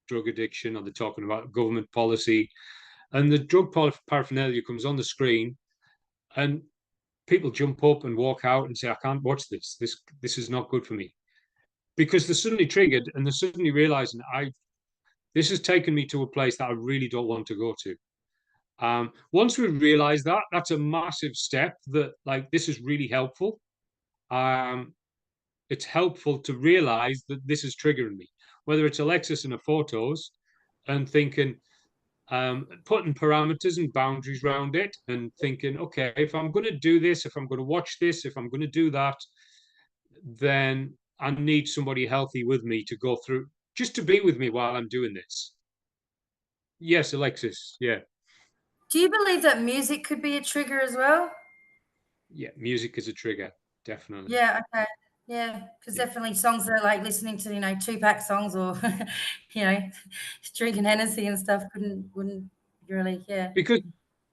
drug addiction, or they're talking about government policy, and the drug paraphernalia comes on the screen, and people jump up and walk out and say, I can't watch this. This is not good for me. Because they're suddenly triggered and they're suddenly realizing this has taken me to a place that I really don't want to go to. Once we realize that, that's a massive step that, like, this is really helpful. It's helpful to realize that this is triggering me, whether it's Alexis in her photos and thinking, putting parameters and boundaries around it and thinking, okay, if I'm going to do this, if I'm going to watch this, if I'm going to do that, then I need somebody healthy with me to go through, just to be with me while I'm doing this. Yes, Alexis. Yeah. Do you believe that music could be a trigger as well? Yeah, music is a trigger, definitely. Yeah, okay. Yeah, because definitely songs that are like listening to, you know, Tupac songs or, you know, drinking Hennessy and stuff wouldn't really, yeah. Because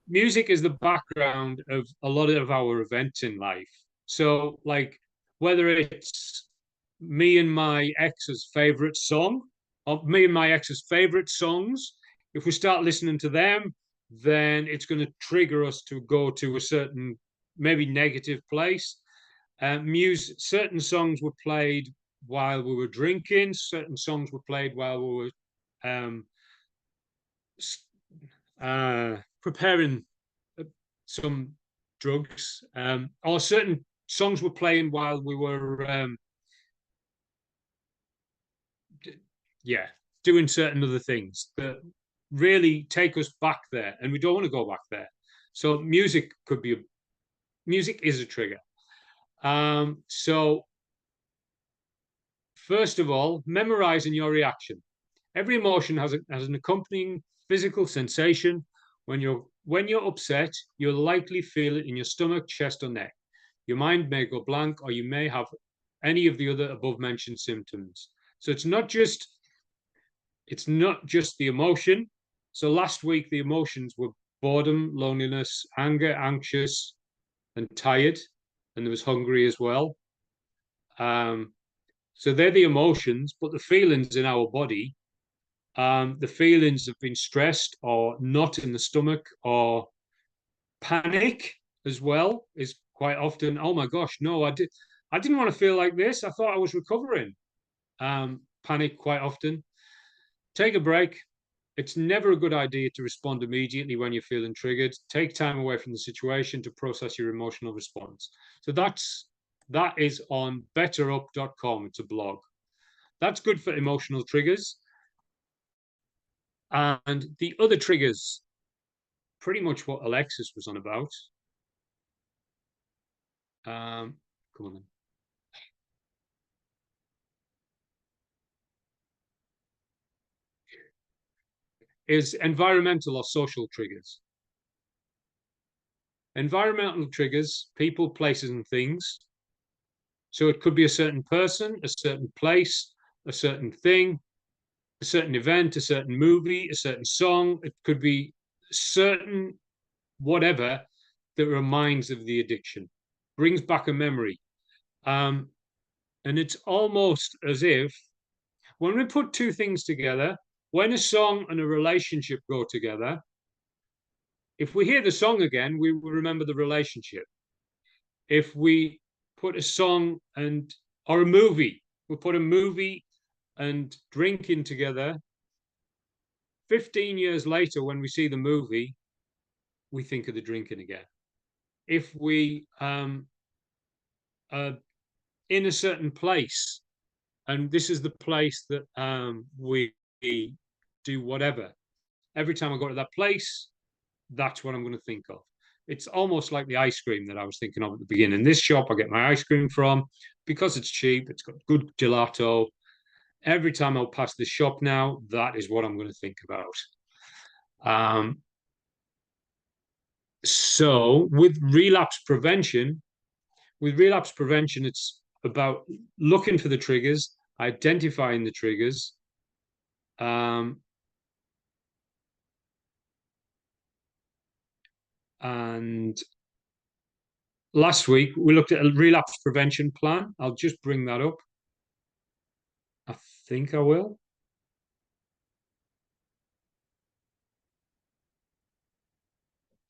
music is the background of a lot of our events in life. So, like, whether it's me and my ex's favorite song, or me and my ex's favorite songs, if we start listening to them, then it's going to trigger us to go to a certain, maybe negative place. Certain songs were played while we were drinking. Certain songs were played while we were preparing some drugs, or certain songs were playing while we were, doing certain other things that really take us back there, and we don't want to go back there. So music is a trigger. So first of all, memorizing your reaction. Every emotion has an accompanying physical sensation. When you're upset, you'll likely feel it in your stomach, chest, or neck. Your mind may go blank, or you may have any of the other above mentioned symptoms. So it's not just the emotion. So last week the emotions were boredom, loneliness, anger, anxious, and tired, and there was hungry as well. So they're the emotions, but the feelings in our body, the feelings of being stressed or not in the stomach, or panic as well, is quite often, oh my gosh, no, I didn't want to feel like this. I thought I was recovering. Panic quite often. Take a break. It's never a good idea to respond immediately when you're feeling triggered. Take time away from the situation to process your emotional response. So that is on betterup.com. It's a blog. That's good for emotional triggers. And the other triggers, pretty much what Alexis was on about. Come on then. Is environmental or social triggers. Environmental triggers, people, places, and things. So it could be a certain person, a certain place, a certain thing, a certain event, a certain movie, a certain song. It could be certain whatever that reminds of the addiction, brings back a memory. And it's almost as if when we put two things together, when a song and a relationship go together, if we hear the song again, we will remember the relationship. If we put a song or a movie, we put a movie and drinking together, 15 years later, when we see the movie, we think of the drinking again. If we in a certain place, and this is the place that we do whatever, every time I go to that place, that's what I'm going to think of. It's almost like the ice cream that I was thinking of at the beginning. This shop I get my ice cream from, because it's cheap, it's got good gelato. Every time I'll pass this shop now, that is what I'm going to think about. So with relapse prevention, it's about looking for the triggers, identifying the triggers, and last week we looked at a relapse prevention plan. I'll just bring that up. I think I will.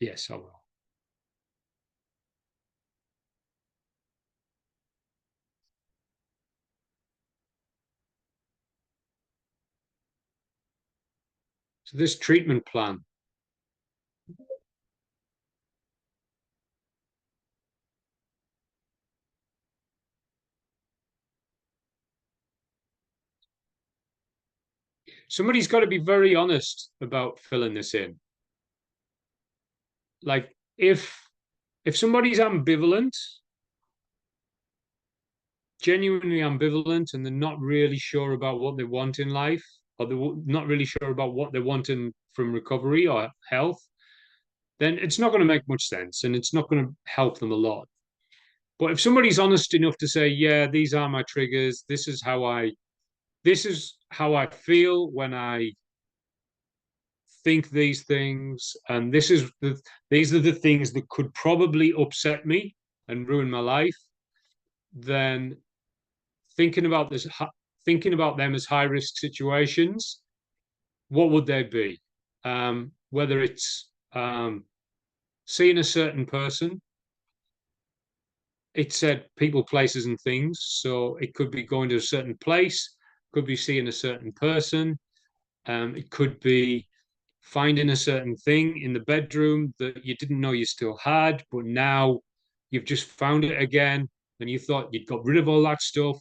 Yes, I will. So this treatment plan. Somebody's got to be very honest about filling this in. Like if somebody's ambivalent, genuinely ambivalent, and they're not really sure about what they want in life, or they're not really sure about what they're wanting from recovery or health, then it's not going to make much sense and it's not going to help them a lot. But if somebody's honest enough to say, yeah, these are my triggers, this is how I feel when I think these things, and these are the things that could probably upset me and ruin my life, then thinking about them as high risk situations, what would they be? Whether it's seeing a certain person, it said people, places, and things. So it could be going to a certain place, could be seeing a certain person, it could be finding a certain thing in the bedroom that you didn't know you still had, but now you've just found it again and you thought you'd got rid of all that stuff.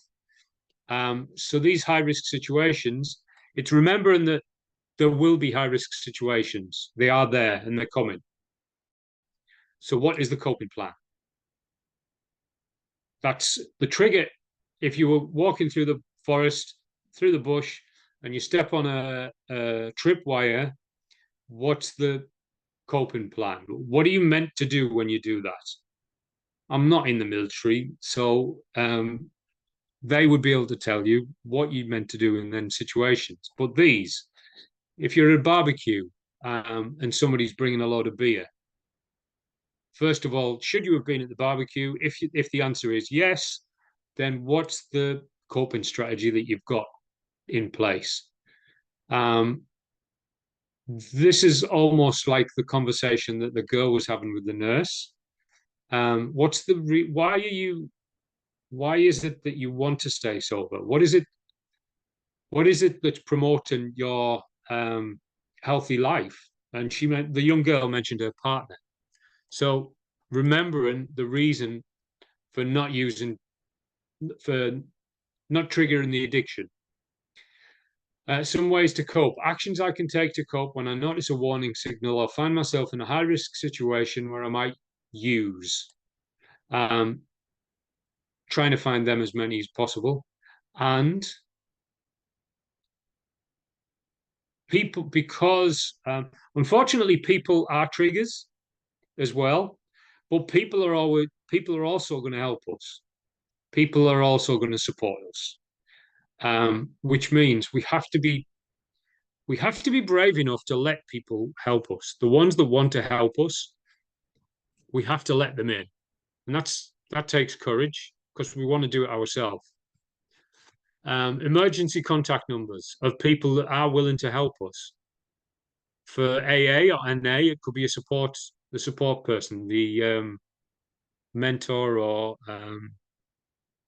So these high risk situations, it's remembering that there will be high risk situations. They are there and they're coming. So what is the coping plan? That's the trigger. If you were walking through the forest, through the bush, and you step on a tripwire, what's the coping plan? What are you meant to do when you do that? I'm not in the military, so they would be able to tell you what you meant to do in them situations. But these, if you're at a barbecue and somebody's bringing a load of beer, first of all, should you have been at the barbecue? If the answer is yes, then what's the coping strategy that you've got in place? This is almost like the conversation that the girl was having with the nurse. Why is it that you want to stay sober? What is it that's promoting your healthy life? And the young girl mentioned her partner. So remembering the reason for not triggering the addiction. Some ways to cope. Actions I can take to cope when I notice a warning signal or find myself in a high-risk situation where I might use. Trying to find them as many as possible. And people, because unfortunately people are triggers as well, but people are also going to help us. People are also going to support us. Which means we have to be brave enough to let people help us. The ones that want to help us, we have to let them in. And that takes courage because we want to do it ourselves. Emergency contact numbers of people that are willing to help us. For AA or NA, it could be the support person, the mentor, or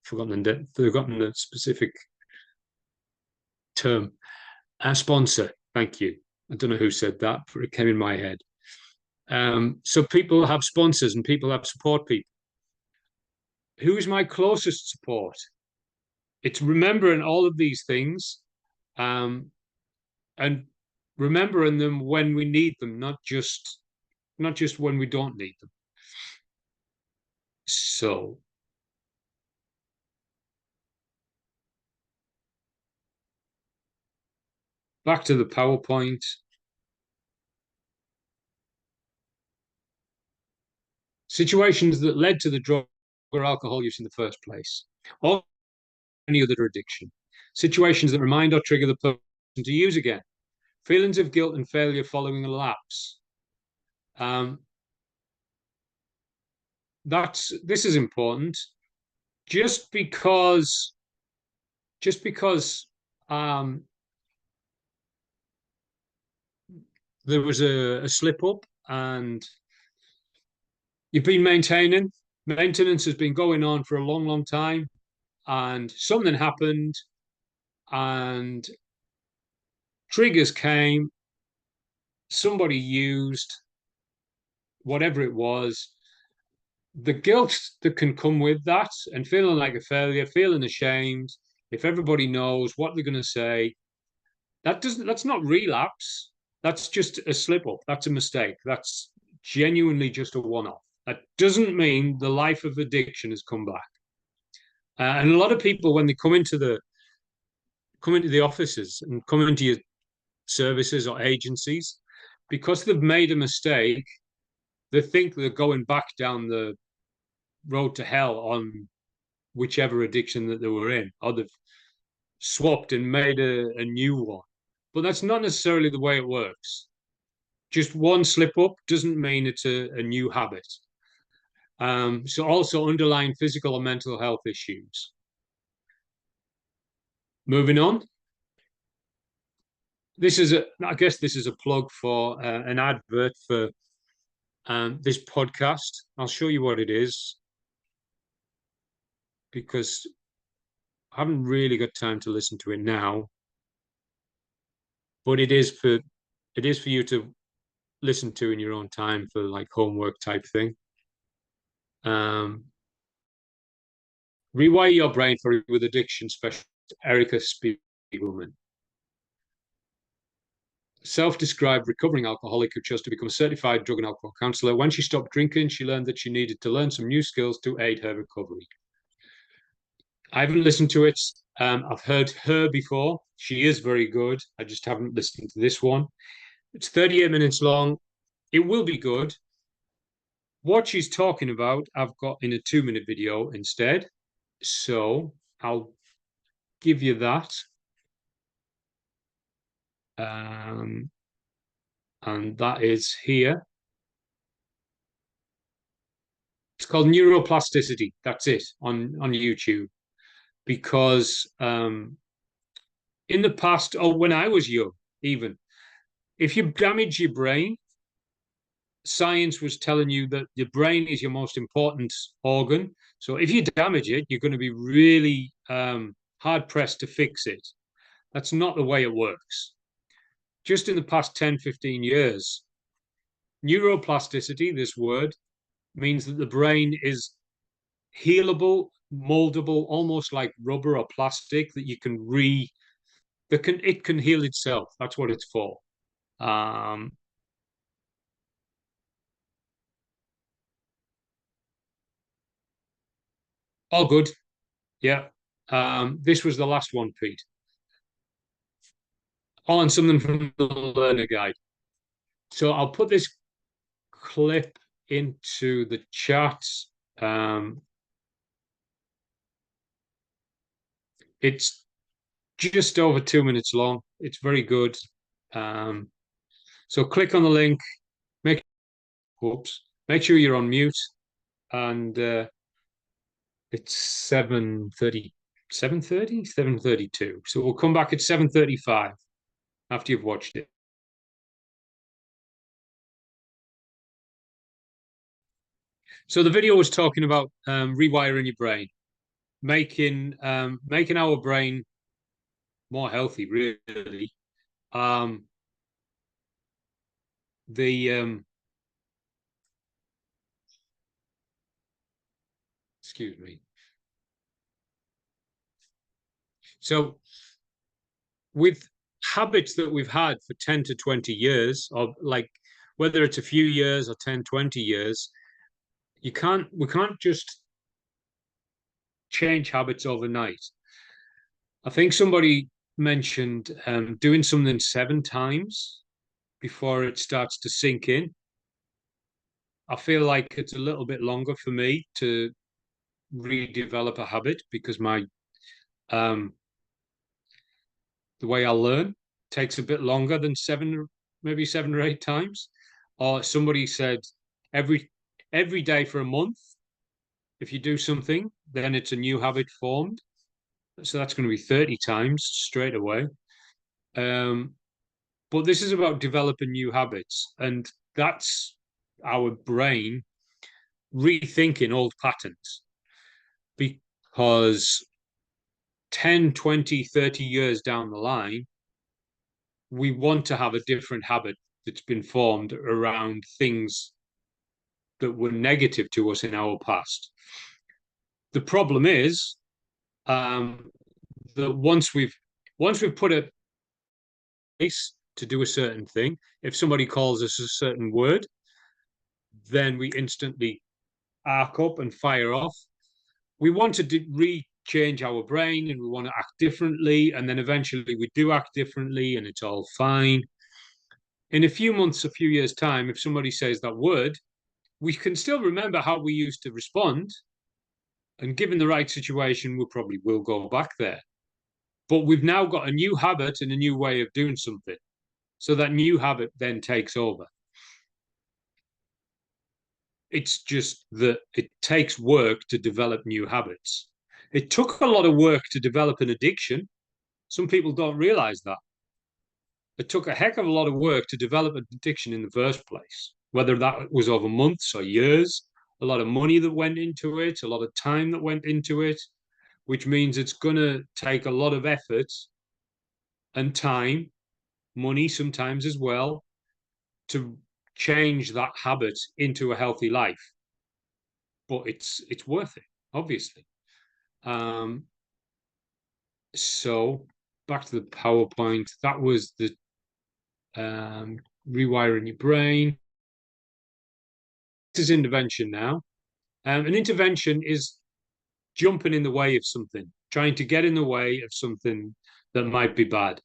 forgotten the specific term. A sponsor. Thank you. I don't know who said that, but it came in my head. So people have sponsors and people have support people. Who is my closest support? It's remembering all of these things and remembering them when we need them, not just when we don't need them. So back to the PowerPoint. Situations that led to the drug or alcohol use in the first place, or any other addiction. Situations that remind or trigger the person to use again. Feelings of guilt and failure following a lapse. This is important. Just because there was a slip up and you've been maintaining. Maintenance has been going on for a long, long time, and something happened, and triggers came. Somebody used whatever it was. The guilt that can come with that, and feeling like a failure, feeling ashamed, if everybody knows what they're going to say, that's not relapse. That's just a slip up. That's a mistake. That's genuinely just a one-off. That doesn't mean the life of addiction has come back. And a lot of people, when they come into the offices and come into your services or agencies, because they've made a mistake, they think they're going back down the road to hell on whichever addiction that they were in, or they've swapped and made a new one. But that's not necessarily the way it works. Just one slip up doesn't mean it's a new habit. So also underlying physical or mental health issues. Moving on. I guess this is a plug for an advert for this podcast. I'll show you what it is, because I haven't really got time to listen to it now. But it is for you to listen to in your own time for like homework type thing. Rewire Your Brain for with Addiction specialist Erica Spiegelman. Self-described recovering alcoholic who chose to become a certified drug and alcohol counselor. When she stopped drinking, she learned that she needed to learn some new skills to aid her recovery. I haven't listened to it. I've heard her before. She is very good. I just haven't listened to this one. It's 38 minutes long. It will be good. What she's talking about, I've got in a 2-minute video instead. So I'll give you that. And that is here. It's called neuroplasticity. That's it on YouTube. Because in the past, or when I was young, even, if you damage your brain, science was telling you that your brain is your most important organ. So if you damage it, you're going to be really hard pressed to fix it. That's not the way it works. Just in the past 10, 15 years, neuroplasticity, this word, means that the brain is healable, moldable, almost like rubber or plastic that you can it can heal itself. That's what it's for. All good. Yeah. This was the last one, Pete. On something from the learner guide. So I'll put this clip into the chat. It's just over 2 minutes long. It's very good. So click on the link. Make sure you're on mute. And it's 7:32. So we'll come back at 7:35 after you've watched it. So the video was talking about rewiring your brain, making our brain more healthy, really. Excuse me. So with habits that we've had for 10 to 20 years, or like whether it's a few years or 10, 20 years, we can't just change habits overnight. I think somebody mentioned doing something 7 times before it starts to sink in. I feel like it's a little bit longer for me to redevelop a habit, because my the way I learn takes a bit longer than 7 or 8 times. Or somebody said every day for a month, if you do something, then it's a new habit formed. So that's going to be 30 times straight away. But this is about developing new habits, and that's our brain rethinking old patterns, because 10, 20, 30 years down the line, we want to have a different habit that's been formed around things that were negative to us in our past. The problem is that once we've put a place to do a certain thing, if somebody calls us a certain word, then we instantly arc up and fire off. We want to change our brain, and we want to act differently, and then eventually we do act differently, and it's all fine. In a few months, a few years' time, if somebody says that word, we can still remember how we used to respond, and given the right situation, we probably will go back there. But we've now got a new habit and a new way of doing something. So that new habit then takes over. It's just that it takes work to develop new habits. It took a lot of work to develop an addiction. Some people don't realize that. It took a heck of a lot of work to develop an addiction in the first place, whether that was over months or years, a lot of money that went into it, a lot of time that went into it, which means it's going to take a lot of effort and time, money sometimes as well, to change that habit into a healthy life. But it's worth it, obviously. So back to the PowerPoint. That was the rewiring your brain. This is intervention now. An intervention is jumping in the way of something, trying to get in the way of something that might be bad.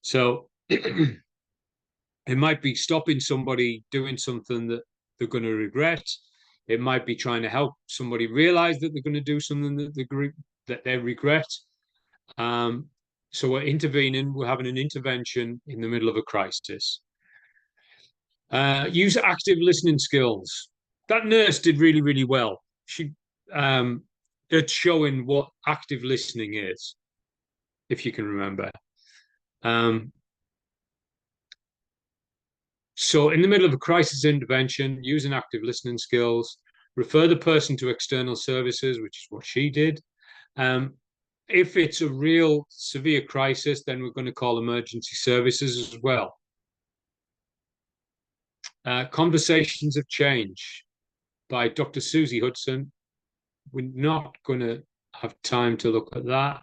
So it might be stopping somebody doing something that they're going to regret. It might be trying to help somebody realize that they're going to do something that they regret. So we're intervening, we're having an intervention in the middle of a crisis. Use active listening skills. That nurse did really, really well. It's showing what active listening is, if you can remember. So in the middle of a crisis intervention, using active listening skills, refer the person to external services, which is what she did. If it's a real severe crisis, then we're going to call emergency services as well. Conversations of Change by Dr. Susie Hudson. We're not going to have time to look at that,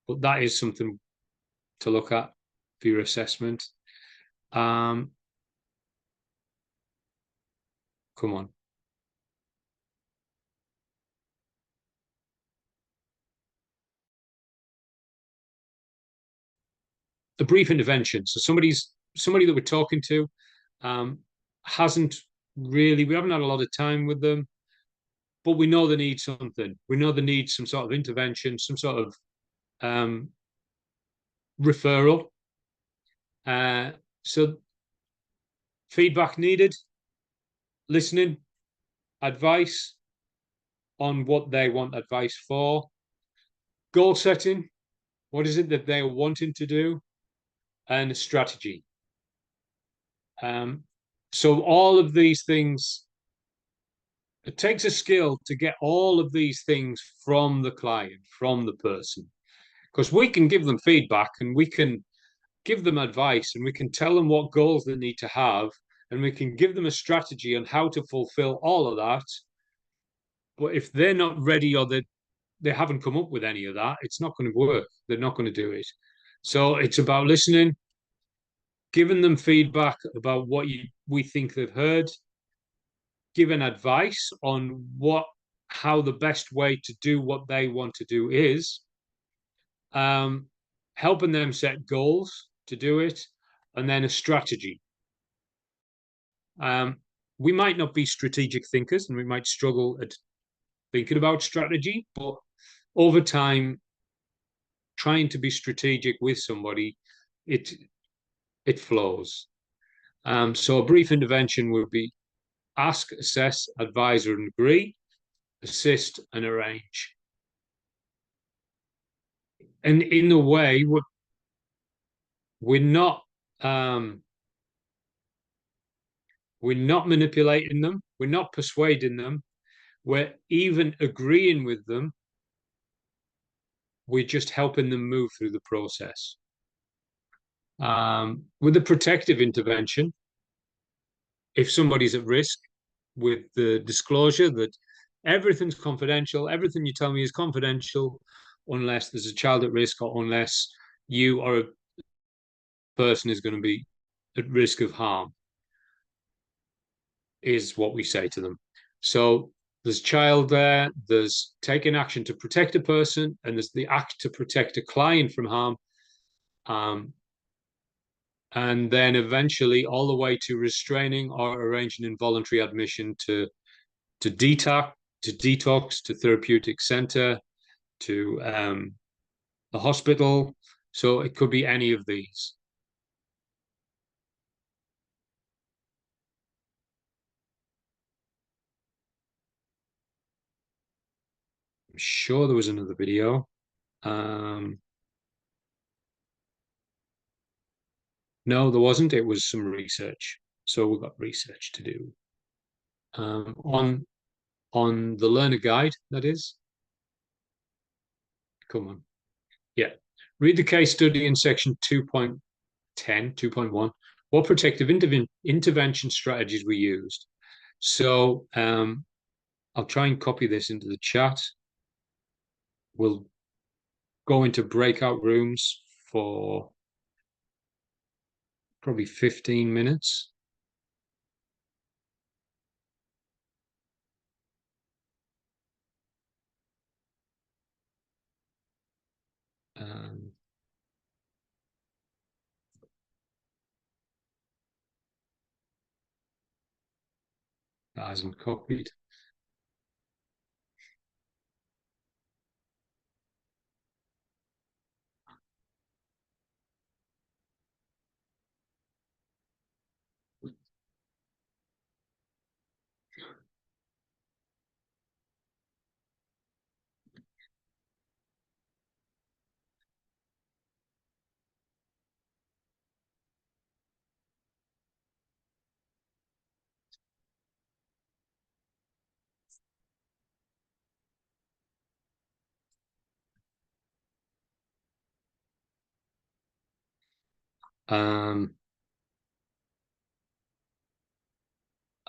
but that is something to look at for your assessment. Come on. A brief intervention. So somebody that we're talking to hasn't really, we haven't had a lot of time with them, but we know they need something. We know they need some sort of intervention, some sort of referral. So feedback needed, listening, advice on what they want advice for, goal setting, what is it that they're wanting to do, and a strategy. So all of these things, it takes a skill to get all of these things from the client, from the person, because we can give them feedback and we can give them advice and we can tell them what goals they need to have, and we can give them a strategy on how to fulfill all of that. But if they're not ready or they haven't come up with any of that, it's not going to work. They're not going to do it. So it's about listening, giving them feedback about what we think they've heard, giving advice on how the best way to do what they want to do is, helping them set goals to do it, and then a strategy. We might not be strategic thinkers and we might struggle at thinking about strategy, but over time, trying to be strategic with somebody, it flows. So a brief intervention would be ask, assess, advise, and agree, assist, and arrange. And in a way, we're not manipulating them, we're not persuading them, we're even agreeing with them. We're just helping them move through the process. With a protective intervention, if somebody's at risk, with the disclosure that everything's confidential, everything you tell me is confidential, unless there's a child at risk or unless you or a person is going to be at risk of harm, is what we say to them. So there's child there, there's taking action to protect a person, and there's the act to protect a client from harm. And then eventually all the way to restraining or arranging involuntary admission to detox, to therapeutic center, to the hospital. So it could be any of these. I'm sure there was another video. No, there wasn't. It was some research. So we've got research to do. On the learner guide, that is. Come on. Yeah. Read the case study in section 2.10, 2.1. What protective intervention strategies were used? So I'll try and copy this into the chat. We'll go into breakout rooms for probably 15 minutes. That hasn't copied.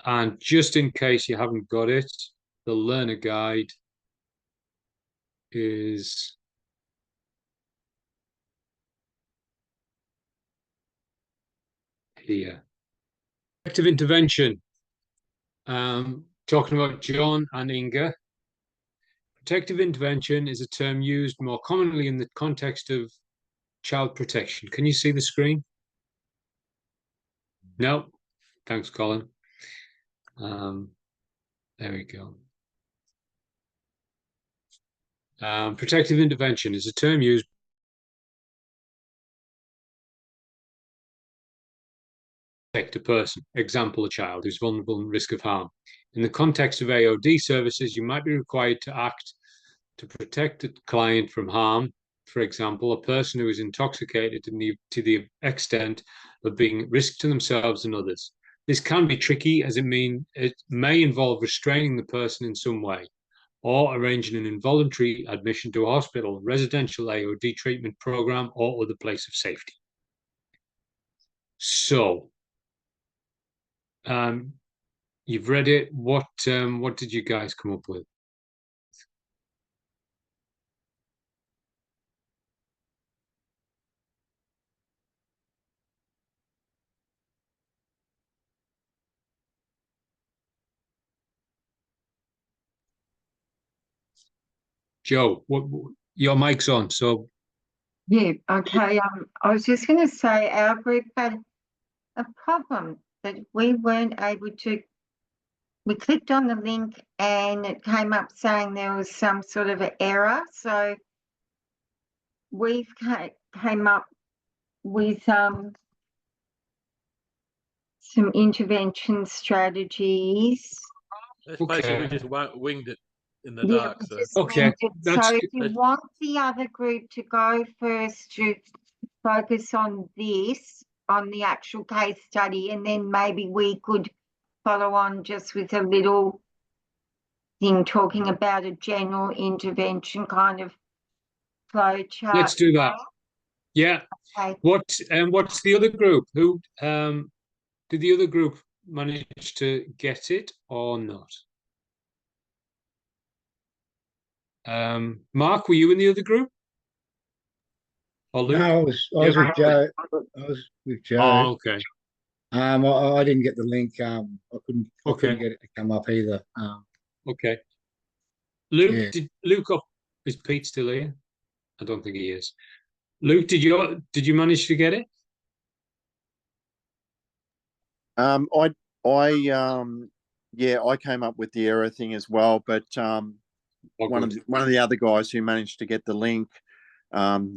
And just in case you haven't got it, the learner guide is here. Protective intervention. Talking about John and Inga. Protective intervention is a term used more commonly in the context of child protection. Can you see the screen? No. Thanks, Colin. There we go. Protective intervention is a term used to protect a person, example, a child who's vulnerable and risk of harm. In the context of AOD services, you might be required to act to protect a client from harm. For example, a person who is intoxicated to the extent of being at risk to themselves and others. This can be tricky as it may involve restraining the person in some way or arranging an involuntary admission to a hospital, residential AOD treatment program, or other place of safety. So, you've read it. What did you guys come up with? Joe, your mic's on, so. Yeah, okay. I was just going to say our group had a problem that we weren't able to. We clicked on the link and it came up saying there was some sort of an error. So we've came up with some intervention strategies. That's basically just winged it in the Yeah, dark. so. Okay, So if you want the other group to go first to focus on this, on the actual case study, and then maybe we could follow on just with a little thing talking about a general intervention kind of flow chart. Let's do that. Yeah. Okay. What's the other group? Who did the other group manage to get it or not? Mark, were you in the other group? Or Luke? No, I was with Joe. I was with Joe. Oh, okay. I didn't get the link. I couldn't Okay. get it to come up either. Okay. Luke, Yeah. did Luke up? Is Pete still here? I don't think he is. Luke, did you manage to get it? I came up with the error thing as well, but one of the other guys who managed to get the link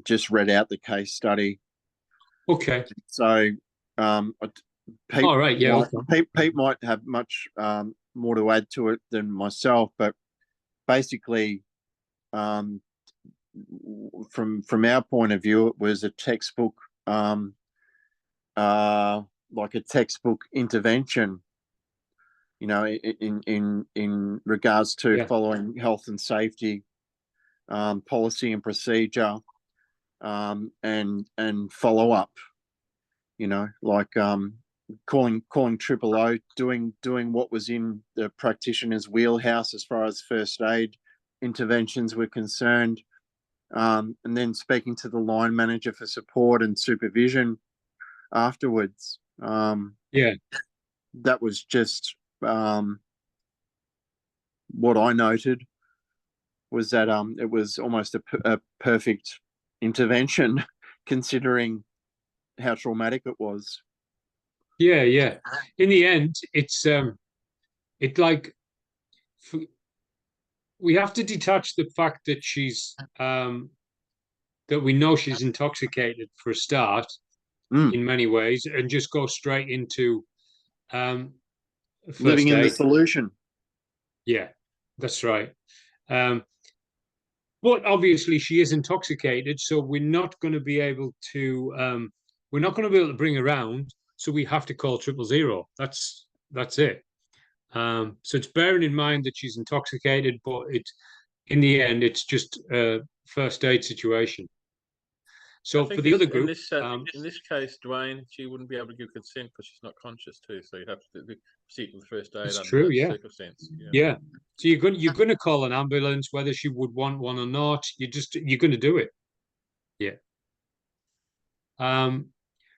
just read out the case study. Okay. So Pete, all right, yeah. Pete might have much more to add to it than myself, but basically, from our point of view, it was a textbook, like a textbook intervention. You know, in regards to following health and safety policy and procedure, and follow up. You know, like calling Triple O, doing what was in the practitioner's wheelhouse as far as first aid interventions were concerned, and then speaking to the line manager for support and supervision afterwards. That was just what I noted was that it was almost a perfect intervention considering how traumatic it was. Yeah. In the end, it's like we have to detach the fact that she's that we know she's intoxicated for a start in many ways, and just go straight into living in the solution. Yeah, that's right. But obviously she is intoxicated, so we're not going to be able to bring her around. So we have to call 000. That's it. So it's bearing in mind that she's intoxicated, but in the end, it's just a first aid situation. So for the other group, in this case, Dwayne, she wouldn't be able to give consent because she's not conscious too. So you have to proceed with first aid under that circumstance. Yeah. So you're going to call an ambulance, whether she would want one or not. You're going to do it. Yeah.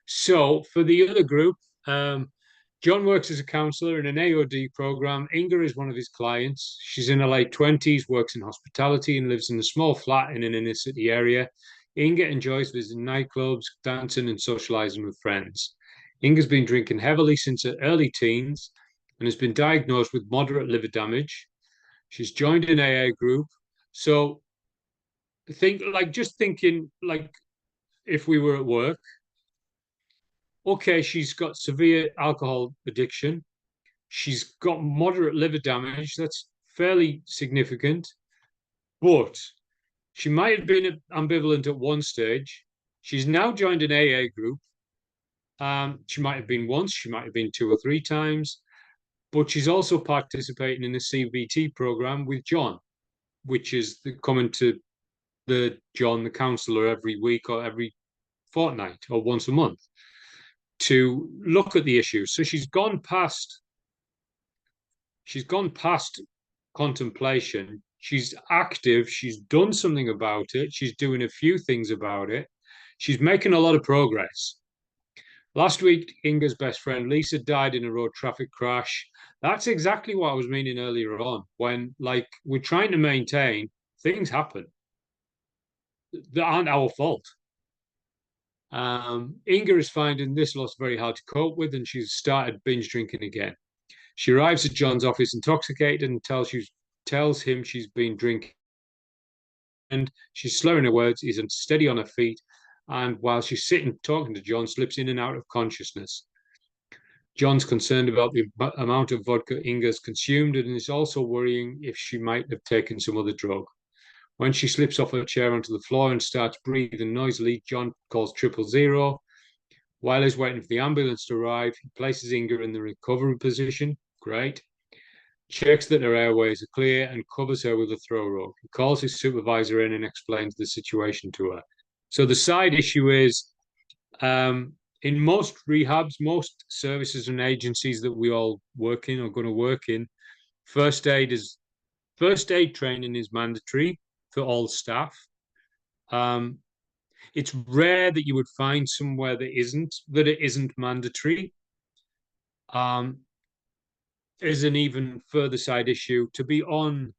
So for the other group, John works as a counsellor in an AOD program. Inga is one of his clients. She's in her late 20s, works in hospitality, and lives in a small flat in an inner city area. Inga enjoys visiting nightclubs, dancing, and socializing with friends. Inga's been drinking heavily since her early teens and has been diagnosed with moderate liver damage. She's joined an AA group. So just thinking like if we were at work, okay, she's got severe alcohol addiction. She's got moderate liver damage. That's fairly significant. But she might have been ambivalent at one stage. She's now joined an AA group. She might have been once, she might have been 2 or 3 times, but she's also participating in the CBT program with John, which is coming to the John, the counsellor, every week or every fortnight or once a month to look at the issues. So she's gone past contemplation. She's active. She's done something about it. She's doing a few things about it. She's making a lot of progress. Last week, Inga's best friend Lisa died in a road traffic crash. That's exactly what I was meaning earlier on, when we're trying to maintain, things happen that aren't our fault. Inga is finding this loss very hard to cope with, and she's started binge drinking again. She arrives at John's office intoxicated and tells him she's been drinking. And she's slurring her words, is unsteady on her feet, and while she's sitting talking to John, slips in and out of consciousness. John's concerned about the amount of vodka Inga's consumed and is also worrying if she might have taken some other drug. When she slips off her chair onto the floor and starts breathing noisily, John calls 000. While he's waiting for the ambulance to arrive, he places Inga in the recovery position. Great. checks that her airways are clear, and covers her with a throw rope. He calls his supervisor in and explains the situation to her. So the side issue is, in most rehabs, most services and agencies that we all work in or going to work in, first aid training is mandatory for all staff. It's rare that you would find somewhere that it isn't mandatory. Is an even further side issue. To be on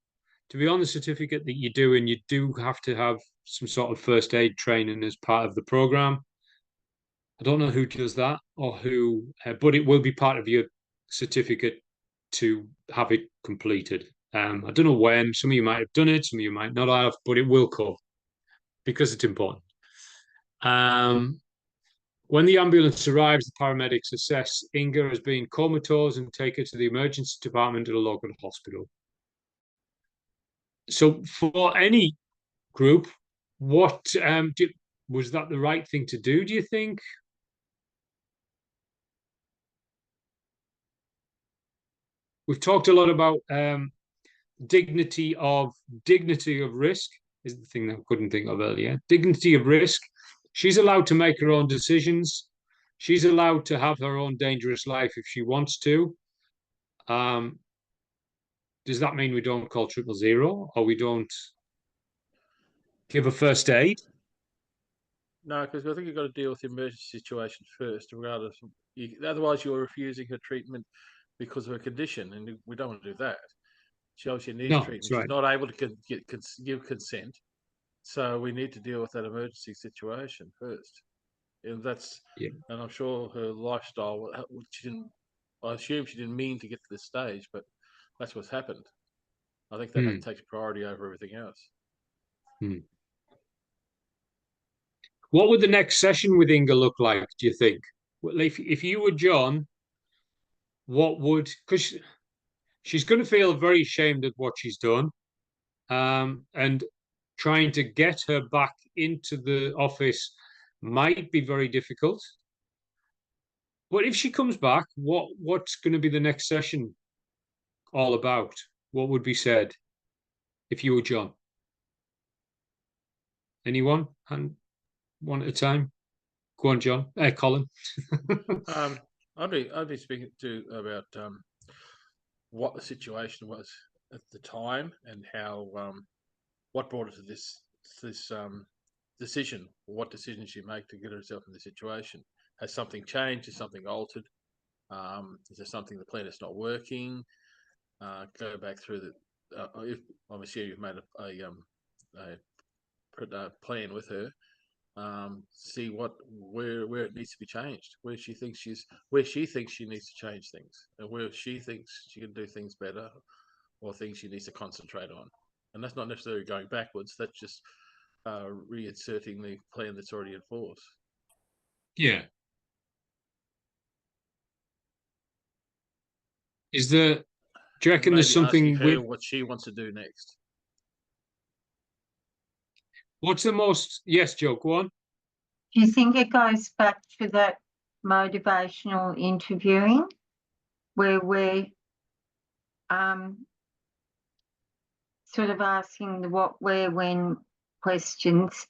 the certificate that you're doing, you do have to have some sort of first aid training as part of the program. I don't know who does that or who, but it will be part of your certificate to have it completed. I don't know when. Some of you might have done it, some of you might not have, but it will come because it's important. When the ambulance arrives, the paramedics assess Inga as being comatose and take her to the emergency department at a local hospital. So for any group, what was that the right thing to do, do you think? We've talked a lot about dignity of risk is the thing that I couldn't think of earlier. Dignity of risk. She's allowed to make her own decisions. She's allowed to have her own dangerous life if she wants to. Does that mean we don't call 000 or we don't give a first aid? No, because I think you've got to deal with the emergency situation first, regardless. Otherwise, you're refusing her treatment because of her condition, and we don't want to do that. She obviously needs treatment. She's not able to give consent, so we need to deal with that emergency situation first. And and I'm sure her lifestyle. I assume she didn't mean to get to this stage, but that's what's happened. I think that takes priority over everything else. What would the next session with Inga look like, do you think? If you were John, because she's going to feel very ashamed at what she's done, and trying to get her back into the office might be very difficult. But if she comes back, what's going to be the next session all about? What would be said if you were John? Anyone? And one at a time. Go on, John. Colin. I'd be speaking about what the situation was at the time and how what brought her to this decision. What decision she made to get herself in the situation? Has something changed? Has something altered? Is there something the plan is not working? Go back through the. I'm assuming you've made a plan with her. See where it needs to be changed, where she thinks she needs to change things, and where she thinks she can do things better, or things she needs to concentrate on. And that's not necessarily going backwards. That's just reinserting the plan that's already in force. Yeah. Do you reckon there's something with what she wants to do next? What's the most? Yes, Joe, go on. Do you think it goes back to that motivational interviewing where we're sort of asking the what, where, when questions,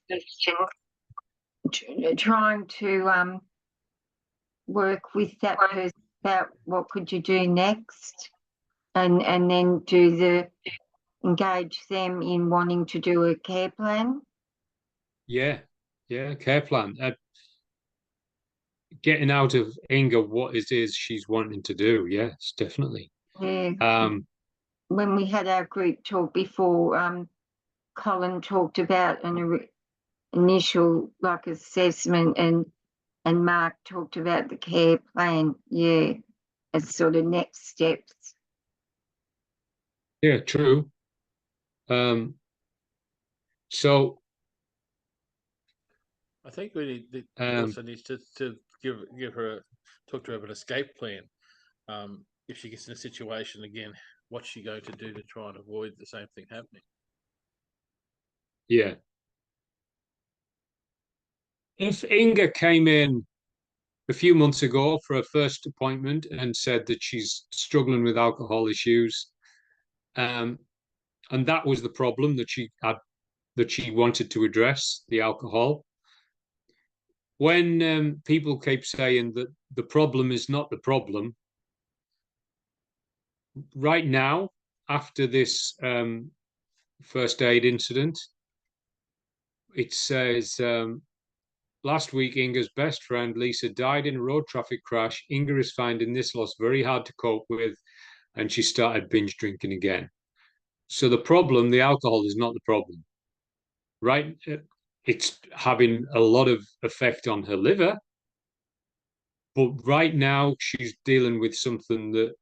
trying to work with that person about what could you do next, and then engage them in wanting to do a care plan? Yeah, care plan. Getting out of Inga what it is she's wanting to do. Yes, definitely. Yeah. When we had our group talk before, Colin talked about an initial assessment, and Mark talked about the care plan. Yeah, as sort of next steps. Yeah, true. So I think we also need to talk to her about an escape plan. If she gets in a situation again, what's she going to do to try and avoid the same thing happening? Yeah. If Inga came in a few months ago for her first appointment and said that she's struggling with alcohol issues, and that was the problem that she had, that she wanted to address, the alcohol. When people keep saying that the problem is not the problem, right now, after this first aid incident, it says, last week, Inga's best friend, Lisa, died in a road traffic crash. Inga is finding this loss very hard to cope with, and she started binge drinking again. So the problem, the alcohol, is not the problem, right? It's having a lot of effect on her liver, but right now she's dealing with something that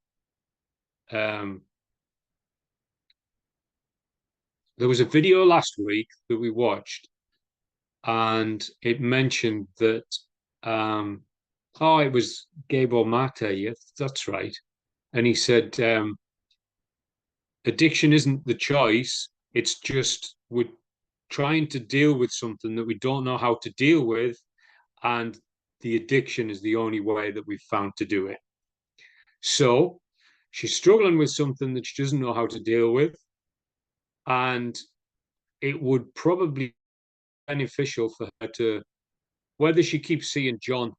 there was a video last week that we watched, and it mentioned that oh, it was Gabor Mate, yes, that's right. And he said addiction isn't the choice, it's just we're trying to deal with something that we don't know how to deal with, and the addiction is the only way that we've found to do it. So she's struggling with something that she doesn't know how to deal with, and it would probably be beneficial for her to, whether she keeps seeing John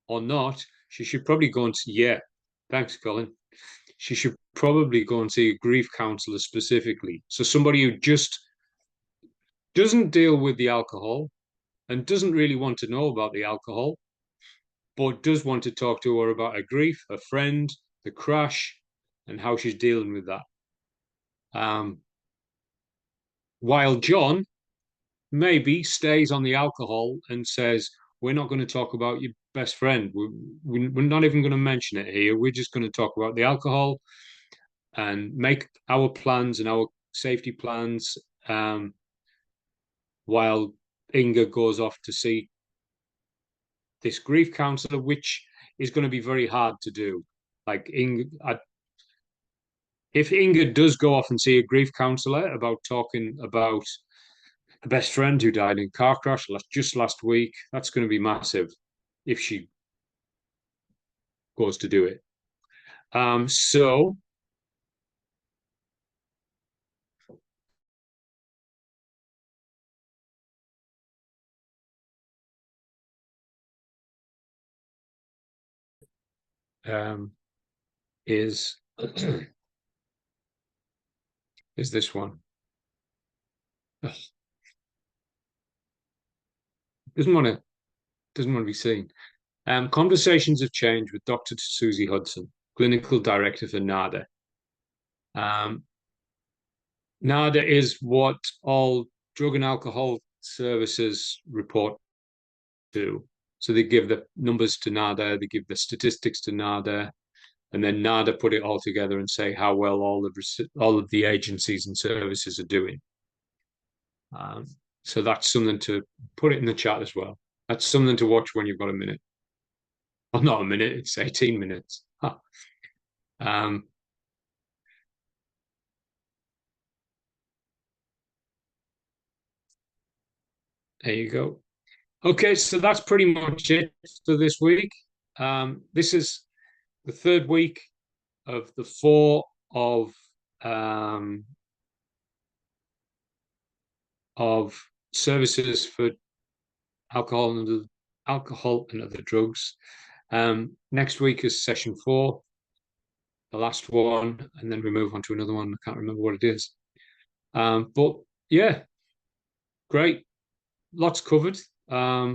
or not, she should probably go and see, yeah, thanks, Colin. She should probably go and see a grief counselor specifically. So somebody who just doesn't deal with the alcohol and doesn't really want to know about the alcohol, but does want to talk to her about her grief, her friend, the crash, and how she's dealing with that. While John maybe stays on the alcohol and says, we're not going to talk about your best friend. We're not even going to mention it here. We're just going to talk about the alcohol and make our plans and our safety plans, while Inga goes off to see this grief counselor, which is going to be very hard to do. Like if Inga does go off and see a grief counselor about talking about a best friend who died in a car crash just last week, that's going to be massive if she goes to do it. So is this one. Doesn't want to be seen. Conversations have changed with Dr. Susie Hudson, clinical director for NADA. NADA is what all drug and alcohol services report to. So they give the numbers to NADA, they give the statistics to NADA, and then NADA put it all together and say how well all of the agencies and services are doing. So that's something to put it in the chat as well. That's something to watch when you've got a minute. Well, not a minute, it's 18 minutes. Huh. There you go. Okay, so that's pretty much it for this week. This is the third week of the 4 of services for alcohol and other drugs. Next week is session 4, the last one, and then we move on to another one. I can't remember what it is. But yeah, great. Lots covered.